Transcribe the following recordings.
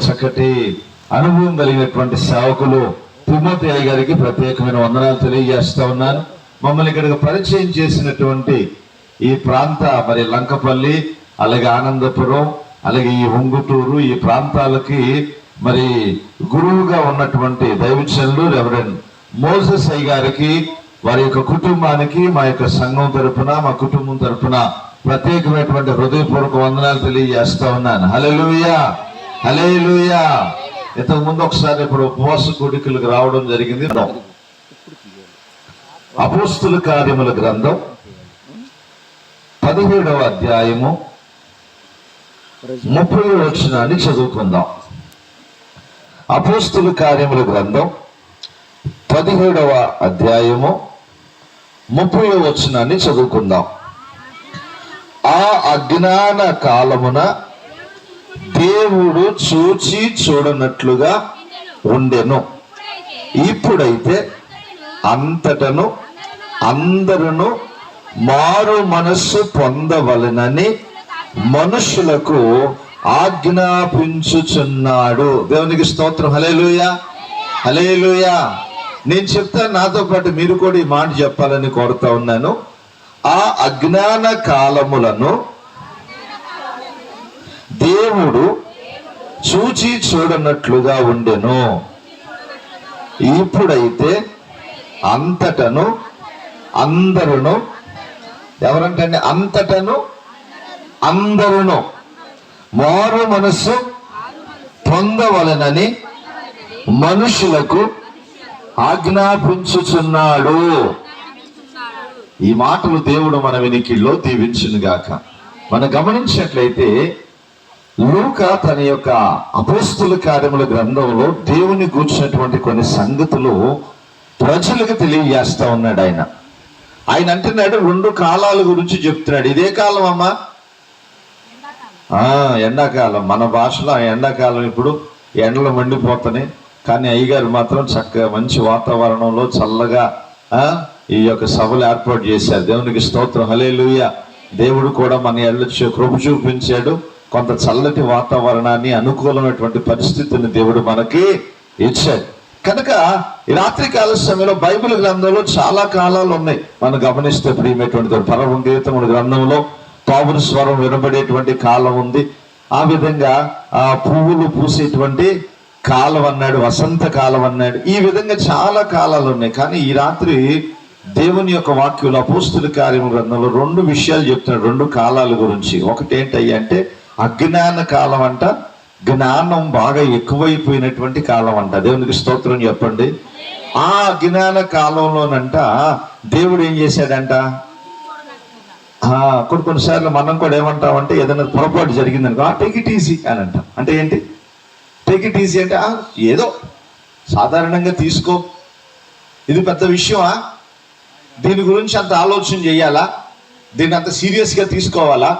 చక్కటి అనుభవం కలిగినటువంటి సేవకులు తిమోతి గారికి ప్రత్యేకమైన వందనాలు తెలియజేస్తా ఉన్నాను. మమ్మల్ని ఇక్కడికి పరిచయం చేసినటువంటి ఈ ప్రాంత మరి లంకపల్లి, అలాగే ఆనందపురం, అలాగే ఈ ఉంగుటూరు, ఈ ప్రాంతాలకి మరి గురువుగా ఉన్నటువంటి దైవజనులు రెవరెండ్ మోసెస్ అయ్య గారికి, వారి యొక్క కుటుంబానికి మా యొక్క సంఘం తరపున, మా కుటుంబం తరపున ప్రత్యేకమైనటువంటి హృదయపూర్వక వందనాలు తెలియజేస్తా ఉన్నాను. హల్లెలూయా, హల్లెలూయా. ఇంతకు ముందు ఒకసారి ఇప్పుడు ఉపవాస కూడికలకు రావడం జరిగింది. అపోస్తుల కార్యముల గ్రంథం 17వ అధ్యాయము 30వ వచనాన్ని చదువుకుందాం. అపోస్తుల కార్యముల గ్రంథం 17వ అధ్యాయము 30వ వచనాన్ని చదువుకుందాం. ఆ అజ్ఞాన కాలమున దేవుడు చూచి చూడనట్లుగా ఉండెను. ఇప్పుడైతే అంతటను అందరూ మారు మనస్సు పొందవలెనని మనుషులకు ఆజ్ఞాపించుచున్నాడు. దేవునికి స్తోత్రం. హల్లెలూయా, హల్లెలూయా. నేను చెప్తాను, నాతో పాటు మీరు కూడా ఈ మాట చెప్పాలని కోరుతా ఉన్నాను. ఆ అజ్ఞాన కాలములను దేవుడు చూచి చూడనట్లుగా ఉండెను. ఇప్పుడైతే అంతటను అందరును, ఎవరంటే అంతటను అందరును మారు మనస్సు పొందవలెనని మనుషులకు ఆజ్ఞాపించుచున్నాడు. ఈ మాటలు దేవుడు మన వినికిల్లో దీవించునుగాక. మనం గమనించినట్లయితే లూకా తన యొక్క అపోస్తుల కార్యముల గ్రంథంలో దేవుని గూర్చినటువంటి కొన్ని సంగతులు ప్రజలకు తెలియజేస్తా ఉన్నాడు. ఆయన అంటున్నాడు, 2 కాలాల గురించి చెప్తున్నాడు. ఇదే కాలం అమ్మా, ఎండాకాలం. మన భాషలో ఎండాకాలం. ఇప్పుడు ఎండలు మండిపోతున్నాయి, కానీ అయ్యగారు మాత్రం చక్కగా మంచి వాతావరణంలో చల్లగా ఈ యొక్క సభలు ఏర్పాటు చేశారు. దేవునికి స్తోత్రం. హల్లెలూయా. దేవుడు కూడా మన ఎల్ల కృప చూపించాడు. కొంత చల్లటి వాతావరణాన్ని, అనుకూలమైనటువంటి పరిస్థితులను దేవుడు మనకి ఇచ్చాడు. కనుక ఈ రాత్రికాల సమయంలో బైబిల్ గ్రంథంలో చాలా కాలాలు ఉన్నాయి. మనం గమనిస్తే ప్రియమైనటువంటి పరమ గీతముల గ్రంథంలో పావురు స్వరం వినబడేటువంటి కాలం ఉంది. ఆ విధంగా ఆ పువ్వులు పూసేటువంటి కాలం అన్నాడు, వసంత కాలం అన్నాడు. ఈ విధంగా చాలా కాలాలు ఉన్నాయి. కానీ ఈ రాత్రి దేవుని యొక్క వాక్యంలో అపోస్తుల కార్యముల గ్రంథంలో 2 విషయాలు చెప్తున్నాడు, 2 కాలాల గురించి. ఒకటి ఏంటంటే అజ్ఞాన కాలం అంట, జ్ఞానం బాగా ఎక్కువైపోయినటువంటి కాలం అంట. దేవునికి స్తోత్రం చెప్పండి. ఆ అజ్ఞాన కాలంలోనంట దేవుడు ఏం చేశాడంట, కొన్నిసార్లు మనం కూడా ఏమంటామంటే ఏదైనా పొరపాటు జరిగిందనుకో, టేక్ ఇట్ ఈజీ అని అంటాం. అంటే ఏంటి టేక్ ఇట్ ఈజీ అంటే ఏదో సాధారణంగా తీసుకో, ఇది పెద్ద విషయమా, దీని గురించి అంత ఆలోచన చేయాలా, దీన్ని అంత సీరియస్గా తీసుకోవాలా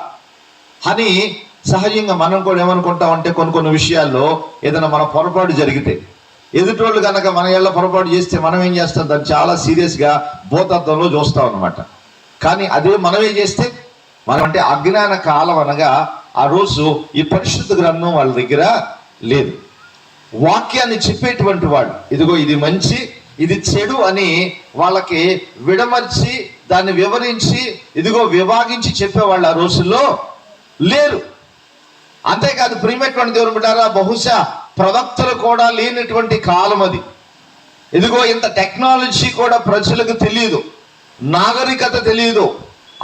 అని సహజంగా మనం కూడా ఏమనుకుంటామంటే కొన్ని విషయాల్లో ఏదైనా మన పొరపాటు జరిగితే, ఎదుటోళ్ళు కనుక మన ఏళ్ళ పొరపాటు చేస్తే మనం ఏం చేస్తాం, దాన్ని చాలా సీరియస్గా భూతత్వంలో చూస్తాం అన్నమాట. కానీ అదే మనమే చేస్తే మనం అంటే అజ్ఞాన కాలం అనగా ఆ రోజు ఈ పరిశుద్ధ గ్రంథం వాళ్ళ దగ్గర లేదు. వాక్యాన్ని చెప్పేటువంటి వాడు, ఇదిగో ఇది మంచి, ఇది చెడు అని వాళ్ళకి విడమర్చి దాన్ని వివరించి ఇదిగో విభాగించి చెప్పేవాళ్ళు ఆ రోజుల్లో లేరు. అంతేకాదు ప్రియమైనటువంటి దేవుని బిడ్డారా, బహుశా ప్రవక్తలు కూడా లేనటువంటి కాలం అది. ఇదిగో ఇంత టెక్నాలజీ కూడా ప్రజలకు తెలియదు, నాగరికత తెలియదు.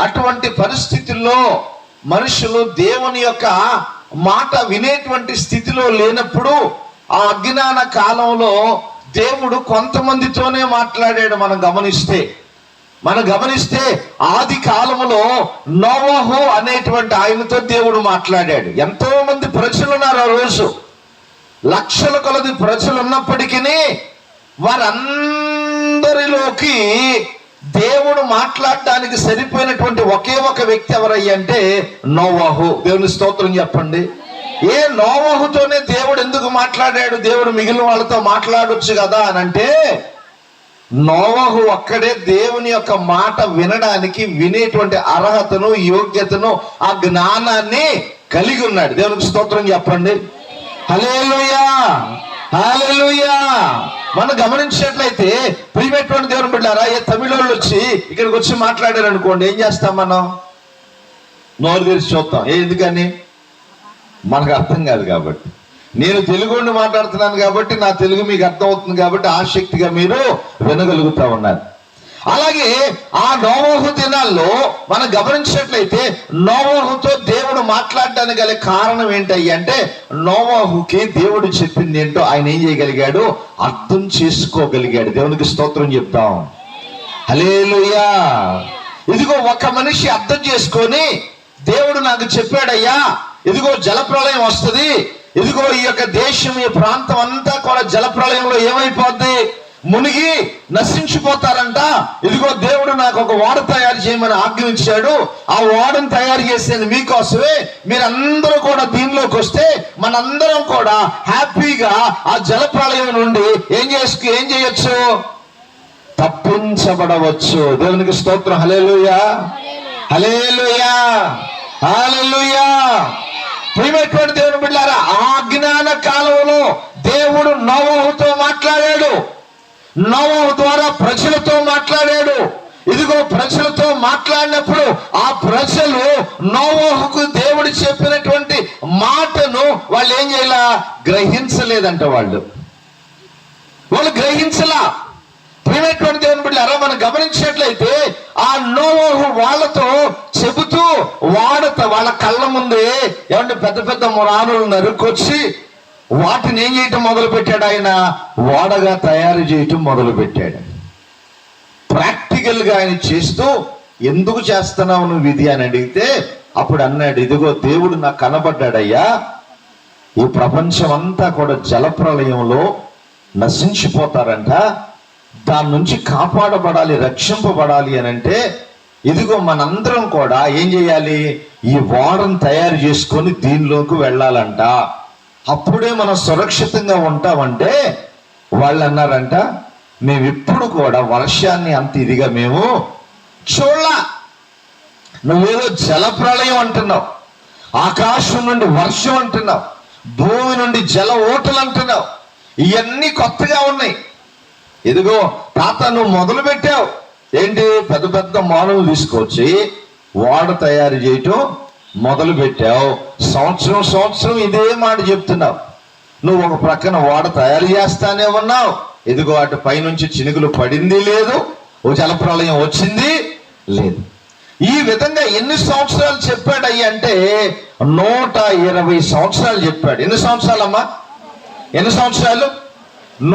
అటువంటి పరిస్థితుల్లో మనుషులు దేవుని యొక్క మాట వినేటువంటి స్థితిలో లేనప్పుడు ఆ అజ్ఞాన కాలంలో దేవుడు కొంతమందితోనే మాట్లాడాడు. మనం గమనిస్తే ఆది కాలములో నోవహు అనేటువంటి ఆయనతో దేవుడు మాట్లాడాడు. ఎంతో మంది ప్రజలు ఉన్నారు ఆ రోజు, లక్షల కొలది ప్రజలు ఉన్నప్పటికీ వారందరిలోకి దేవుడు మాట్లాడడానికి సరిపోయినటువంటి ఒకే ఒక వ్యక్తి ఎవరయ్యంటే నోవహు. దేవుని స్తోత్రం చెప్పండి. ఏ నోవహుతోనే దేవుడు ఎందుకు మాట్లాడాడు? దేవుడు మిగిలిన వాళ్ళతో మాట్లాడొచ్చు కదా అని అంటే, నోవహు ఒక్కడే దేవుని యొక్క మాట వినడానికి వినేటువంటి అర్హతను, యోగ్యతను, ఆ జ్ఞానాన్ని కలిగి ఉన్నాడు. దేవునికి స్తోత్రం చెప్పండి. హల్లెలూయా, హల్లెలూయా. మనం గమనించినట్లయితే ప్రియమైనటువంటి దేవుని బిడ్డలారా, ఏ తమిళోళ్ళు వచ్చి ఇక్కడికి వచ్చి మాట్లాడారు అనుకోండి, ఏం చేస్తాం మనం? నోరు తెరిచి చూస్తాం. ఎందుకని? మనకు అర్థం కాదు కాబట్టి. నేను తెలుగుని మాట్లాడుతున్నాను కాబట్టి నా తెలుగు మీకు అర్థం అవుతుంది కాబట్టి ఆసక్తిగా మీరు వినగలుగుతా ఉన్నారు. అలాగే ఆ నోవహు దినాల్లో మనం గమనించినట్లయితే నోవహుతో దేవుడు మాట్లాడడానికి గల కారణం ఏంటయ్యి అంటే, నోవహుకి దేవుడు చెప్పింది ఏంటో ఆయన ఏం చేయగలిగాడు? అర్థం చేసుకోగలిగాడు. దేవునికి స్తోత్రం చెప్తాం. హల్లెలూయా. ఇదిగో ఒక మనిషి అర్థం చేసుకొని, దేవుడు నాకు చెప్పాడయ్యా, ఇదిగో జలప్రళయం వస్తుంది, ఇదిగో ఈ యొక్క దేశం, ఈ ప్రాంతం అంతా కూడా జలప్రళయంలో ఏమైపోద్ది? మునిగి నశించిపోతారంట. ఇదిగో దేవుడు నాకు ఒక ఓడ తయారు చేయమని ఆజ్ఞించాడు. ఆ ఓడను తయారు చేసేది మీకోసమే. మీరందరూ కూడా దీనిలోకి వస్తే మనందరం కూడా హ్యాపీగా ఆ జలప్రళయం నుండి ఏం చేయొచ్చు? తప్పించబడవచ్చు. దేవునికి స్తోత్రం. హల్లెలూయా, హల్లెలూయా, హల్లెలూయా. ప్రియమైనటువంటి దేవుని బిడ్డలారా, ఆ అజ్ఞాన కాలంలో దేవుడు నోవహుతో మాట్లాడాడు. నోవహు ద్వారా ప్రజలతో మాట్లాడాడు. ఇదిగో ప్రజలతో మాట్లాడినప్పుడు ఆ ప్రజలు నోవహుకు దేవుడు చెప్పినటువంటి మాటను వాళ్ళు ఏం చేయాల? గ్రహించలేదంట. వాళ్ళు గ్రహించలా. ప్రియమైనటువంటి దేవుని బిడ్డలారా, మనం గమనించినట్లయితే ఆ నోవహు వాళ్ళతో చెబుతూ వాళ్ళ కళ్ళ ముందే ఏమంటే పెద్ద పెద్ద మురానులు నరుకొచ్చి వాటిని ఏం చేయటం మొదలు పెట్టాడు? ఆయన ఓడగా తయారు చేయటం మొదలు పెట్టాడు. ప్రాక్టికల్ గా ఆయన చేస్తూ, ఎందుకు చేస్తున్నావు నువ్వు ఇది అని అడిగితే అప్పుడు అన్నాడు, ఇదిగో దేవుడు నాకు కనబడ్డాడయ్యా, ఈ ప్రపంచం అంతా కూడా జలప్రళయంలో నశించిపోతారంట, దాని నుంచి కాపాడబడాలి, రక్షింపబడాలి అని అంటే ఇదిగో మనందరం కూడా ఏం చేయాలి? ఈ ఓడను తయారు చేసుకొని దీనిలోకి వెళ్ళాలంట. అప్పుడే మనం సురక్షితంగా ఉంటామంటే వాళ్ళు అన్నారంట, మేము ఇప్పుడు కూడా వర్షాన్ని అంత ఇదిగా మేము చూడలా. నువ్వేదో జలప్రళయం అంటున్నావు, ఆకాశం నుండి వర్షం అంటున్నావు, భూమి నుండి జల ఓటలు అంటున్నావు, ఇవన్నీ కొత్తగా ఉన్నాయి. ఇదిగో తాత నువ్వు మొదలు పెట్టావు ఏంటి? పెద్ద పెద్ద మానవులు తీసుకొచ్చి ఓడ తయారు చేయటం మొదలు పెట్టావు. సంవత్సరం ఇదే మాట చెప్తున్నావు. నువ్వు ఒక ప్రక్కన ఓడ తయారు చేస్తానే ఉన్నావు. ఇదిగో అటు పైనుంచి చినుకులు పడింది లేదు, ఓ జలప్రళయం వచ్చింది లేదు. ఈ విధంగా ఎన్ని సంవత్సరాలు చెప్పాడు అయ్యి అంటే 120 సంవత్సరాలు చెప్పాడు. ఎన్ని సంవత్సరాలమ్మా? ఎన్ని సంవత్సరాలు?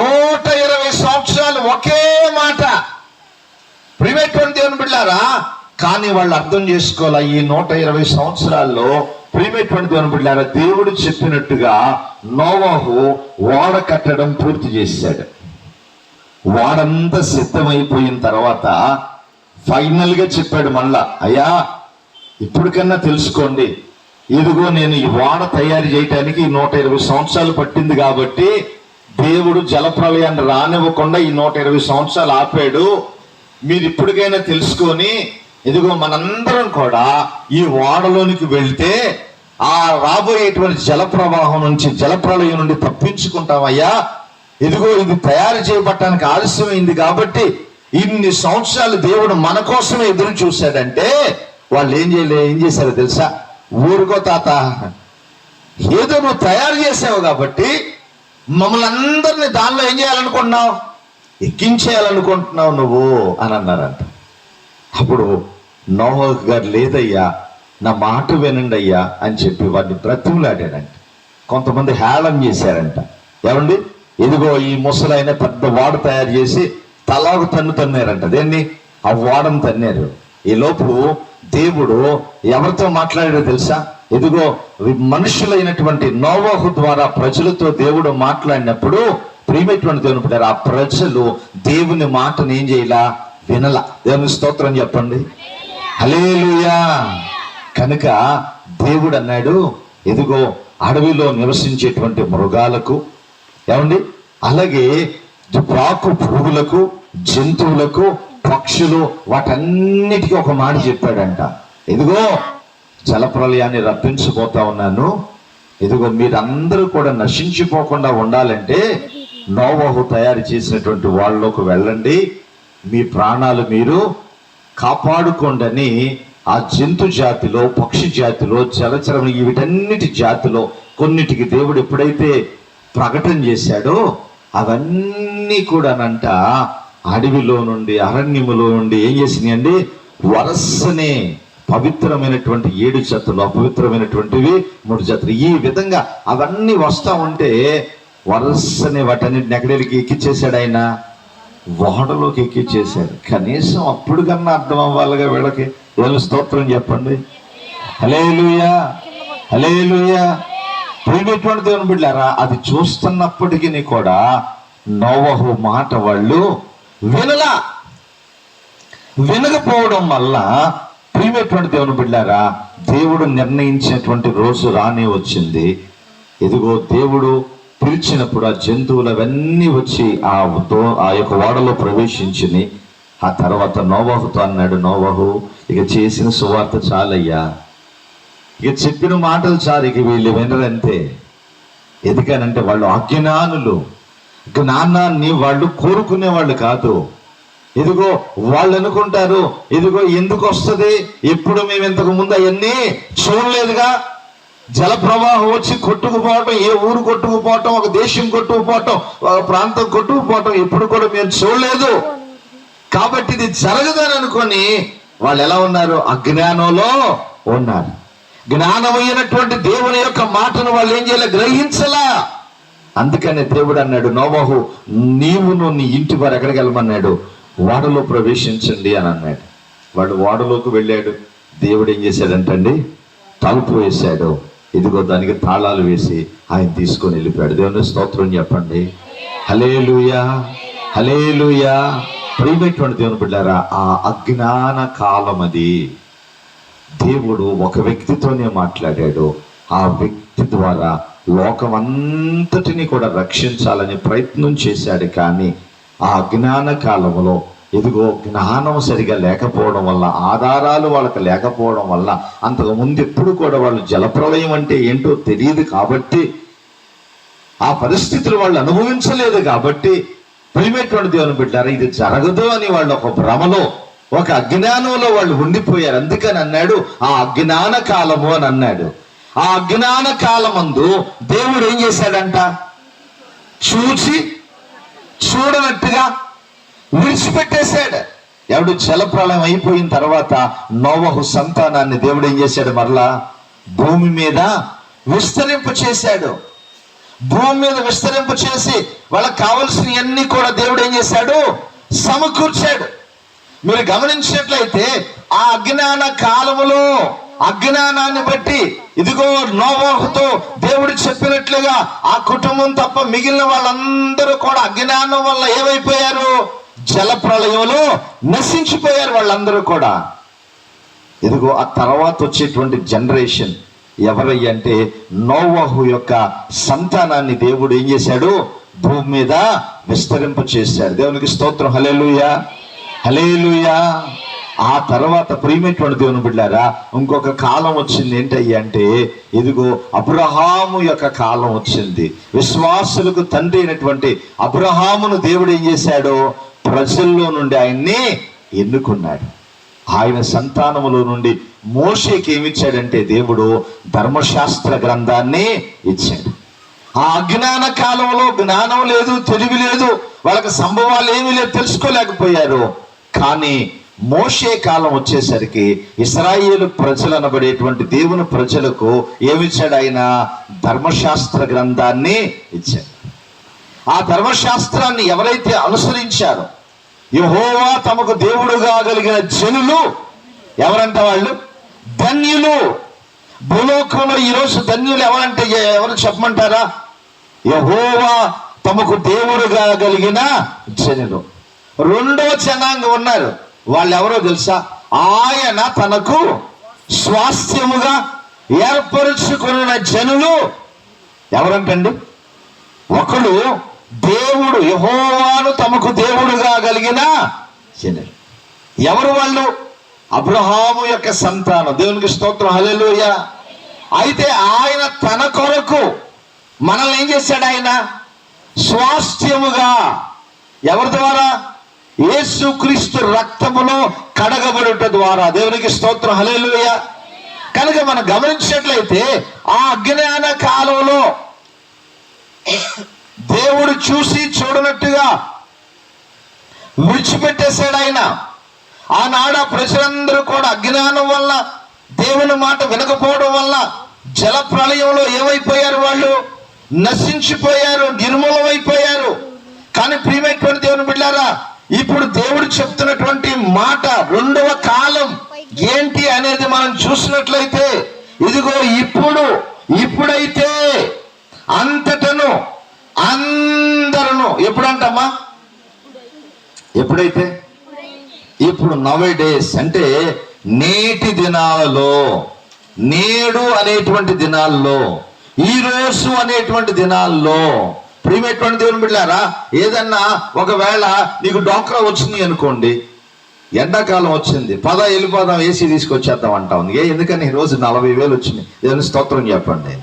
120 సంవత్సరాలు ఒకే మాట. ప్రియమైనటువంటి దేవుని బిడ్డలారా, కానీ వాళ్ళు అర్థం చేసుకోవాలి, ఈ 120 సంవత్సరాల్లో ప్రియమైనటువంటి దేవుని బిడ్డలారా, దేవుడు చెప్పినట్టుగా నోవహు ఓడ కట్టడం పూర్తి చేశాడు. ఓడంతా సిద్ధమైపోయిన తర్వాత ఫైనల్ గా చెప్పాడు మళ్ళా, అయ్యా ఇప్పటికన్నా తెలుసుకోండి, ఇదిగో నేను ఈ ఓడ తయారు చేయడానికి 120 సంవత్సరాలు పట్టింది కాబట్టి దేవుడు జలప్రళయాన్ని రానివ్వకుండా ఈ 120 సంవత్సరాలు ఆపాడు. మీరు ఇప్పటికైనా తెలుసుకొని ఇదిగో మనందరం కూడా ఈ ఓడలోనికి వెళ్తే ఆ రాబోయేటువంటి జలప్రవాహం నుంచి, జలప్రళయం నుండి తప్పించుకుంటామయ్యా. ఇదిగో ఇది తయారు చేయబట్టడానికి ఆలస్యమైంది కాబట్టి ఇన్ని సంవత్సరాలు దేవుడు మన కోసమే ఎదురు చూశాడంటే వాళ్ళు ఏం చేశారో తెలుసా? ఊరుకో తాత, ఏదో నువ్వు తయారు చేసావు కాబట్టి మమ్మల్ని అందరినీ దానిలో ఏం చేయాలనుకుంటున్నావు? ఎక్కించేయాలనుకుంటున్నావు నువ్వు అని అన్నారంట. అప్పుడు నోవహు గారు, లేదయ్యా నా మాట వినండి అయ్యా అని చెప్పి వాడిని బ్రతిమలాడాడంట. కొంతమంది హేళన చేశారంట. ఏమండి, ఇదిగో ఈ ముసలైన పెద్ద ఓడ తయారు చేసి తలాకు తన్నారంట. దేన్ని? ఆ ఓడను తన్నారు. ఈ లోపు దేవుడు ఎవరితో మాట్లాడాడో తెలుసా? ఇదిగో మనుషులైనటువంటి నోవహు ద్వారా ప్రజలతో దేవుడు మాట్లాడినప్పుడు ప్రియమైనటువంటి దేవుని బిడ్డలారా, ఆ ప్రజలు దేవుని మాటను ఏం చేయాల? వినలా. దేవుని స్తోత్రం చెప్పండి. హల్లెలూయా. కనుక దేవుడు అన్నాడు, ఇదిగో అడవిలో నివసించేటువంటి మృగాలకు, ఏమండి, అలాగే పాకు పురుగులకు, జంతువులకు, పక్షులు, వాటన్నిటికీ ఒక మాట చెప్పాడంట. ఇదిగో జలప్రళయాన్ని రప్పించబోతా ఉన్నాను, ఇదిగో మీరందరూ కూడా నశించిపోకుండా ఉండాలంటే నోవహు తయారు చేసినటువంటి వాళ్ళలోకి వెళ్ళండి, మీ ప్రాణాలు మీరు కాపాడుకోండి అని ఆ జంతు జాతిలో, పక్షి జాతిలో, జలచరం వీటన్నిటి జాతిలో కొన్నిటికి దేవుడు ఎప్పుడైతే ప్రకటన చేశాడో అవన్నీ కూడానంట అడవిలో నుండి, అరణ్యములో నుండి ఏం చేసినాయండి, వరసనే పవిత్రమైనటువంటి 7 జతలు, అపవిత్రమైనటువంటివి 3 జతలు, ఈ విధంగా అవన్నీ వస్తా ఉంటే వరసనే వాటన్నిటిని ఎక్కడికి ఎక్కిచ్చేసాడు ఆయన, ఓడలోకి ఎక్కిచ్చేసాడు. కనీసం అప్పుడు కన్నా అర్థం అవ్వాలిగా వీళ్ళకి. ఏదో స్తోత్రం చెప్పండి. హల్లెలూయా, హల్లెలూయా. ప్రియమైనటువంటి దేవుని బిడ్డలారా, అది చూస్తున్నప్పటికీ కూడా నోవహు మాట వాళ్ళు వినకపోవడం వల్ల ప్రియమైనటువంటి దేవుని బిడ్డలారా, దేవుడు నిర్ణయించినటువంటి రోజు రానే వచ్చింది. ఇదిగో దేవుడు పిలిచినప్పుడు ఆ జంతువులు అవన్నీ వచ్చి ఆ యొక్క ఓడలో ప్రవేశించిని. ఆ తర్వాత నోవహుతో అన్నాడు, నోవహు ఇక చేసిన సువార్త చాలయ్యా, ఇక చెప్పిన మాటలు చాలు, ఇక వీళ్ళు వినరంతే. ఎందుకనంటే వాళ్ళు అజ్ఞానులు, జ్ఞానాన్ని వాళ్ళు కోరుకునే వాళ్ళు కాదు. ఇదిగో వాళ్ళు అనుకుంటారు, ఇదిగో ఎందుకు వస్తుంది, ఎప్పుడు మేము ఇంతకు ముందు అవన్నీ చూడలేదుగా, జల ప్రవాహం వచ్చి కొట్టుకుపోవటం, ఏ ఊరు కొట్టుకుపోవటం, ఒక దేశం కొట్టుకుపోవటం, ఒక ప్రాంతం కొట్టుకుపోవటం ఎప్పుడు కూడా మేము చూడలేదు, కాబట్టి ఇది జరగదని అనుకొని వాళ్ళు ఎలా ఉన్నారు, అజ్ఞానంలో ఉన్నారు. జ్ఞానమైనటువంటి దేవుని యొక్క మాటను వాళ్ళు ఏం చేయాలి, గ్రహించలా. అందుకనే దేవుడు అన్నాడు, నోవహు నీవును నీ ఇంటి వారు ఎక్కడికి వెళ్ళమన్నాడు, ఓడలో ప్రవేశించండి అని అన్నాడు. వాడు ఓడలోకి వెళ్ళాడు. దేవుడు ఏం చేశాడంటండి, తలుపు వేశాడు. ఇదిగో దానికి తాళాలు వేసి ఆయన తీసుకొని వెళ్ళిపోయాడు. దేవుని స్తోత్రం చెప్పండి. హల్లెలూయా, హల్లెలూయా. ప్రియమైనటువంటి దేవుని బిడ్డలారా, ఆ అజ్ఞాన కాలం అది. దేవుడు ఒక వ్యక్తితోనే మాట్లాడాడు. ఆ వ్యక్తి ద్వారా లోకమంతటిని కూడా రక్షించాలని ప్రయత్నం చేశాడు. కానీ ఆ అజ్ఞాన కాలంలో ఇదిగో జ్ఞానం సరిగా లేకపోవడం వల్ల, ఆధారాలు వాళ్ళకి లేకపోవడం వల్ల, అంతకు ముందు ఎప్పుడు కూడా వాళ్ళు జలప్రలయం అంటే ఏంటో తెలియదు కాబట్టి, ఆ పరిస్థితులు వాళ్ళు అనుభవించలేదు కాబట్టి, ప్రియమైనటువంటి దేవుని బిడ్డలారా, ఇది జరగదు అని వాళ్ళు ఒక భ్రమలో, ఒక అజ్ఞానంలో వాళ్ళు ఉండిపోయారు. అందుకని అన్నాడు ఆ అజ్ఞాన కాలము అని అన్నాడు. ఆ అజ్ఞాన కాలమందు దేవుడు ఏం చేశాడంట, చూచి చూడనట్టుగా విడిచిపెట్టేశాడు. ఎవడు జలప్రలయం అయిపోయిన తర్వాత నోవహు సంతానాన్ని దేవుడు ఏం చేశాడు, మరలా భూమి మీద విస్తరింప చేశాడు. భూమి మీద విస్తరింప చేసి వాళ్ళకి కావలసినవన్నీ కూడా దేవుడు ఏం చేశాడు, సమకూర్చాడు. మీరు గమనించినట్లయితే ఆ అజ్ఞాన కాలములో అజ్ఞానాన్ని బట్టి ఇదిగో నోవహుతో దేవుడు చెప్పినట్లుగా ఆ కుటుంబం తప్ప మిగిలిన వాళ్ళందరూ కూడా అజ్ఞానం వల్ల ఏమైపోయారు, జల ప్రళయంలో నశించిపోయారు వాళ్ళందరూ కూడా. ఇదిగో ఆ తర్వాత వచ్చేటువంటి జనరేషన్ ఎవరయ్య అంటే నోవహు యొక్క సంతానాన్ని దేవుడు ఏం చేశాడు, భూమి మీద విస్తరింప చేశాడు. దేవునికి స్తోత్రం. హల్లెలూయా, హల్లెలూయా. ఆ తర్వాత ప్రియమైనటువంటి దేవుని బిడ్డలారా, ఇంకొక కాలం వచ్చింది. ఏంటయ్యా అంటే ఇదిగో అబ్రహాము యొక్క కాలం వచ్చింది. విశ్వాసులకు తండ్రి అయినటువంటి అబ్రహామును దేవుడు ఏం చేశాడు, ప్రజల్లో నుండి ఆయన్ని ఎన్నుకున్నాడు. ఆయన సంతానములో నుండి మోషేకి ఏమిచ్చాడంటే దేవుడు ధర్మశాస్త్ర గ్రంథాన్ని ఇచ్చాడు. ఆ అజ్ఞాన కాలంలో జ్ఞానం లేదు, తెలివి లేదు, వాళ్ళకి సంభవాలు ఏమీ లేదు, తెలుసుకోలేకపోయారు. కానీ మోషే కాలం వచ్చేసరికి ఇశ్రాయేలు ప్రజలు అనబడేటువంటి దేవుని ప్రజలకు ఏమిచ్చాడు, ఆయన ధర్మశాస్త్ర గ్రంథాన్ని ఇచ్చాడు. ఆ ధర్మశాస్త్రాన్ని ఎవరైతే అనుసరించారో, యెహోవా తమకు దేవుడుగా కలిగిన జనులు ఎవరంట, వాళ్ళు ధన్యులు. భూలోకంలో ఈరోజు ధన్యులు ఎవరంటే ఎవరు చెప్పమంటారా, యెహోవా తమకు దేవుడుగా కలిగిన జనులు. రెండో జనాంగం ఉన్నారు, వాళ్ళు ఎవరో తెలుసా, ఆయన తనకు స్వాస్థ్యముగా ఏర్పరుచుకున్న జనులు ఎవరంటండి, ఒకడు దేవుడు యెహోవాను తమకు దేవుడుగా కలిగిన జనులు. ఎవరు వాళ్ళు, అబ్రహాము యొక్క సంతానం. దేవునికి స్తోత్రం. హల్లెలూయా. అయితే ఆయన తన కొరకు మనల్ని ఏం చేశాడు? ఆయన స్వాస్థ్యముగా, ఎవరి ద్వారా? యేసుక్రీస్తు రక్తములో కడగబడుట ద్వారా. దేవునికి స్తోత్రం, హల్లెలూయా. కనుక మనం గమనించినట్లయితే ఆ అజ్ఞాన కాలంలో దేవుడు చూసి చూడనట్టుగా విడిచిపెట్టేశాడు ఆయన. ఆనాడు ప్రజలందరూ కూడా అజ్ఞానం వల్ల, దేవుని మాట వినకపోవడం వల్ల జల ప్రళయంలో ఏమైపోయారు? వాళ్ళు నశించిపోయారు, నిర్మూలమైపోయారు. కానీ ప్రియమైనటువంటి దేవుని బిడ్డలారా, ఇప్పుడు దేవుడు చెప్తున్నటువంటి మాట రెండవ కాలం ఏంటి అనేది మనం చూసినట్లయితే, ఇదిగో ఇప్పుడైతే అంతటను అందరూ, ఎప్పుడంటమ్మా? ఎప్పుడైతే? ఇప్పుడు నవే డేస్ అంటే నేటి దినాలలో, నేడు అనేటువంటి దినాల్లో, ఈ రోజు అనేటువంటి దినాల్లో. ప్రియమైనటువంటి దేవుని బిడ్డలారా, ఏదన్నా ఒకవేళ నీకు డోక్రా వచ్చింది అనుకోండి, ఎండాకాలం వచ్చింది, వెళ్ళిపోదాం, ఏసీ తీసుకొచ్చేద్దాం అంటాం. ఎందుకని ఈ రోజు 40,000 వచ్చింది, ఏదైనా స్తోత్రం చెప్పండి.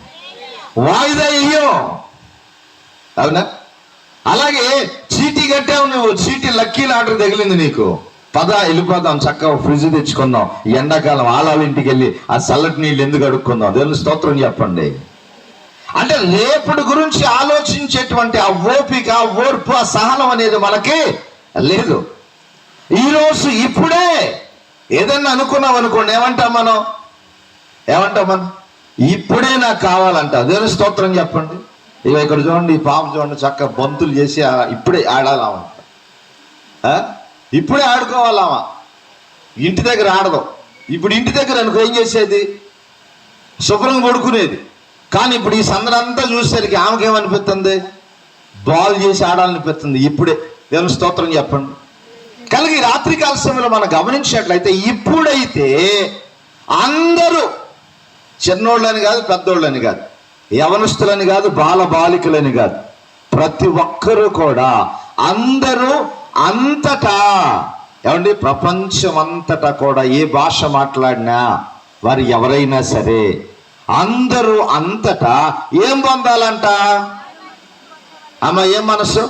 వాయిదా అయ్యో, అవునా? అలాగే చీటీ కట్టావు నువ్వు, చీటీ లక్కీ లాటరీ తగిలింది నీకు, వెళ్ళిపోదాం, చక్కగా ఫ్రిడ్జ్ తెచ్చుకుందాం, ఎండాకాలం ఆలాల ఇంటికి వెళ్ళి ఆ చల్లటి నీళ్ళు ఎందుకు అడుక్కుందాం, దేవుని స్తోత్రం చెప్పండి. అంటే రేపటి గురించి ఆలోచించేటువంటి ఆ ఓపిక, ఓర్పు, ఆ సహనం అనేది మనకి లేదు. ఈరోజు ఇప్పుడే ఏదన్నా అనుకున్నాం అనుకోండి, ఏమంటాం మనం? ఇప్పుడే నాకు కావాలంట. దేవుని స్తోత్రం చెప్పండి. ఇక ఇక్కడ చూడండి, ఈ పాప చూడండి, చక్కగా బంతులు చేసి ఇప్పుడే ఆడాలామా, ఇప్పుడే ఆడుకోవాలామా, ఇంటి దగ్గర ఆడదాం. ఇప్పుడు ఇంటి దగ్గర అనుకో ఏం చేసేది? శుభ్రంగా పడుకునేది. కానీ ఇప్పుడు ఈ సందడంతా చూసేసరికి ఆమెకేమనిపిస్తుంది? బాల్ చేసి ఆడాలనిపిస్తుంది. ఇప్పుడే. దేవుని స్తోత్రం చెప్పండి. కనుక ఈ రాత్రికాల సమయంలో మనం గమనించినట్లయితే, ఇప్పుడైతే అందరూ, చిన్నోళ్ళని కాదు, పెద్దోళ్ళని కాదు, యవనస్తులని కాదు, బాలికలని కాదు, ప్రతి ఒక్కరూ కూడా, అందరూ అంతటా, ఏమండి, ప్రపంచం అంతటా కూడా ఏ భాష మాట్లాడినా వారు ఎవరైనా సరే, అందరూ అంతటా ఏం పొందాలంట? అమ్మ, ఏం మనసు?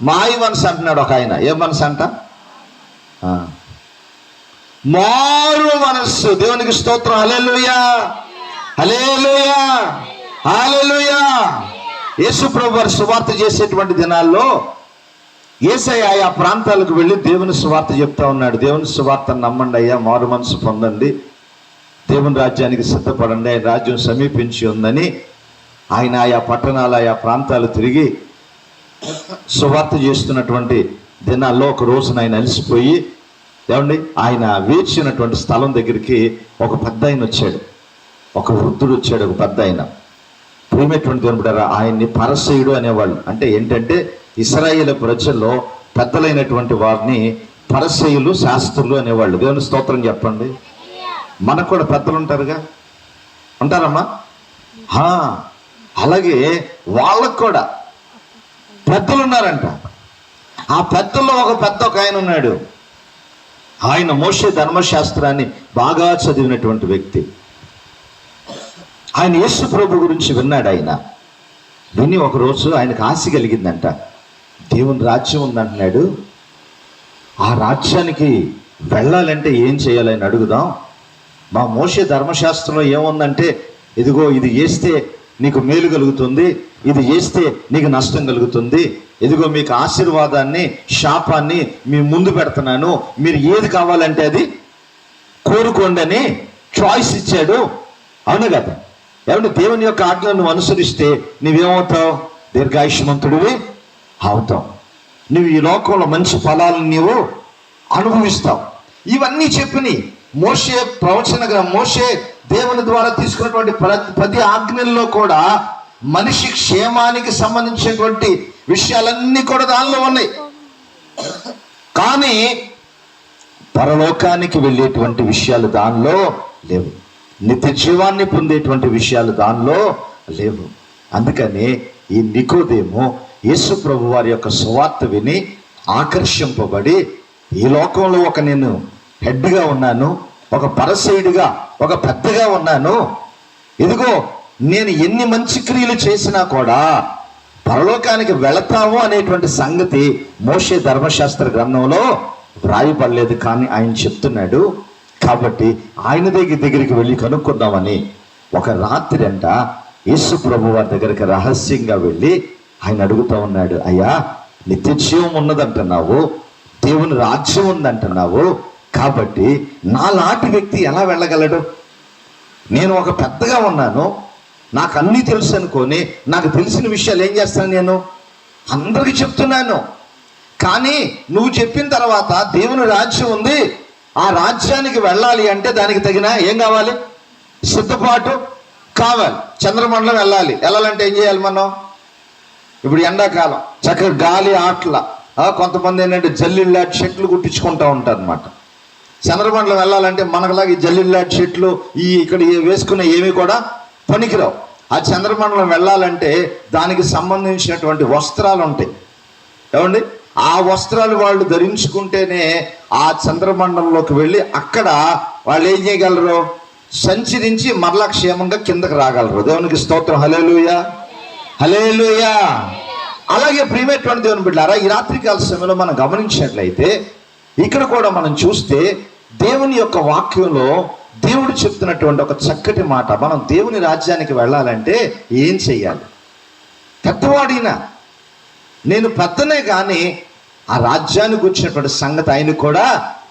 మాయి మనసు అంటున్నాడు ఒక ఆయన. ఏం మనసు అంట? మారు మనస్సు. దేవునికి స్తోత్రం, హల్లెలూయా, హల్లెలూయా, హల్లెలూయా. యేసు ప్రభువు వారు సువార్త చేసేటువంటి దినాల్లో యేసయ్య ఆయా ప్రాంతాలకు వెళ్ళి దేవుని సువార్త చెప్తా ఉన్నాడు. దేవుని సువార్తను నమ్మండి అయ్యా, మారు మనసు పొందండి, దేవుని రాజ్యానికి సిద్ధపడండి, ఆయన రాజ్యం సమీపించి ఉందని ఆయన ఆయా పట్టణాలు, ఆయా ప్రాంతాలు తిరిగి సువార్త చేస్తున్నటువంటి దినాల్లో ఒక రోజున ఆయన అలసిపోయి, ఏమండి, ఆయన వేచినటువంటి స్థలం దగ్గరికి ఒక పెద్ద ఆయన వచ్చాడు, ఒక వృద్ధుడు వచ్చాడు, ఒక పెద్ద ఆయన. ప్రియమైనటువంటి దేవుని బిడ్డలారా, ఆయన్ని పరసయుడు అనేవాళ్ళు. అంటే ఏంటంటే ఇశ్రాయేలు ప్రజల్లో పెద్దలైనటువంటి వారిని పరసయులు, శాస్త్రులు అనేవాళ్ళు. దేవుని స్తోత్రం చెప్పండి. మనకు కూడా పెద్దలు ఉంటారుగా, ఉంటారమ్మా? అలాగే వాళ్ళకు కూడా పెద్దలు ఉన్నారంట. ఆ పెద్దల్లో ఒక ఆయన ఉన్నాడు. ఆయన మోషే ధర్మశాస్త్రాన్ని బాగా చదివినటువంటి వ్యక్తి. ఆయన యేసు ప్రభు గురించి విన్నాడు. ఆయన విని ఒకరోజు ఆయనకు ఆశ కలిగిందంట, దేవుని రాజ్యం ఉందంటున్నాడు, ఆ రాజ్యానికి వెళ్ళాలంటే ఏం చేయాలని అడుగుదాం. మా మోషే ధర్మశాస్త్రంలో ఏముందంటే, ఇదిగో ఇది చేస్తే నీకు మేలు కలుగుతుంది, ఇది చేస్తే నీకు నష్టం కలుగుతుంది, ఇదిగో మీకు ఆశీర్వాదాన్ని, శాపాన్ని మీ ముందు పెడుతున్నాను, మీరు ఏది కావాలంటే అది కోరుకోండి అని చాయిస్ ఇచ్చాడు. అవును కదా? ఏమంటే దేవుని యొక్క ఆజ్ఞలను నువ్వు అనుసరిస్తే నువ్వేమవుతావు? దీర్ఘాయుష్మంతుడివి అవుతావు. నువ్వు ఈ లోకంలో మంచి ఫలాలను నీవు అనుభవిస్తావు. ఇవన్నీ చెప్పిని మోషే మోషే దేవుని ద్వారా తీసుకున్నటువంటి ప్రతి ఆజ్ఞల్లో కూడా మనిషి క్షేమానికి సంబంధించినటువంటి విషయాలన్నీ కూడా దానిలో ఉన్నాయి. కానీ పరలోకానికి వెళ్ళేటువంటి విషయాలు దానిలో లేవు, నిత్య జీవాన్ని పొందేటువంటి విషయాలు దానిలో లేవు. అందుకని ఈ నికోదేము యేసు ప్రభు వారి యొక్క సువార్త విని ఆకర్షింపబడి, ఈ లోకంలో నేను హెడ్గా ఉన్నాను, ఒక పరసయుడిగా, ఒక పెద్దగా ఉన్నాను, ఇదిగో నేను ఎన్ని మంచి క్రియలు చేసినా కూడా పరలోకానికి వెళతాము అనేటువంటి సంగతి మోషే ధర్మశాస్త్ర గ్రంథంలో వ్రాయబడలేదు, కానీ ఆయన చెప్తున్నాడు. కాబట్టి ఆయన దగ్గరికి వెళ్ళి కనుక్కుందామని ఒక రాత్రి అంట యేసు ప్రభు వారి దగ్గరికి రహస్యంగా వెళ్ళి ఆయన అడుగుతూ ఉన్నాడు, అయ్యా నిత్య జీవం ఉన్నదంటున్నావు, దేవుని రాజ్యం ఉందంటున్నావు, కాబట్టి నాలాంటి వ్యక్తి ఎలా వెళ్ళగలడు? నేను ఒక పెద్దగా ఉన్నాను, నాకు అన్నీ తెలుసు అనుకొని నాకు తెలిసిన విషయాలు ఏం చేస్తాను, నేను అందరికీ చెప్తున్నాను. కానీ నువ్వు చెప్పిన తర్వాత దేవుని రాజ్యం ఉంది, ఆ రాజ్యానికి వెళ్ళాలి అంటే దానికి తగిన ఏం కావాలి? సిద్ధపాటు కావాలి. చంద్రమండలం వెళ్ళాలంటే ఏం చేయాలి మనం? ఇప్పుడు ఎండాకాలం చక్కగా గాలి ఆటల, కొంతమంది ఏంటంటే జల్లిళ్ళాటి చెట్లు కుట్టించుకుంటూ ఉంటారు అనమాట. చంద్రమండలం వెళ్ళాలంటే మనకులాగా ఈ జల్లిళ్ళాటి చెట్లు ఇక్కడ వేసుకునే ఏమీ కూడా పనికిరావు. ఆ చంద్రమండలం వెళ్ళాలంటే దానికి సంబంధించినటువంటి వస్త్రాలు ఉంటాయి. ఏమండి, ఆ వస్త్రాలు వాళ్ళు ధరించుకుంటేనే ఆ చంద్రమండలంలోకి వెళ్ళి అక్కడ వాళ్ళు ఏం చేయగలరు? సంచరించి మరలా క్షేమంగా కిందకి రాగలరు. దేవునికి స్తోత్రం. హల్లెలూయా, హల్లెలూయా. అలాగే ప్రియమైనటువంటి దేవుని బిడ్డలారా, ఈ రాత్రికాల సమయంలో మనం గమనించినట్లయితే ఇక్కడ కూడా మనం చూస్తే దేవుని యొక్క వాక్యంలో దేవుడు చెప్తున్నటువంటి ఒక చక్కటి మాట, మనం దేవుని రాజ్యానికి వెళ్ళాలంటే ఏం చెయ్యాలి? పెద్దవాడినా నేను పెద్దనే కానీ ఆ రాజ్యానికి వచ్చినటువంటి సంగతి ఆయనకు కూడా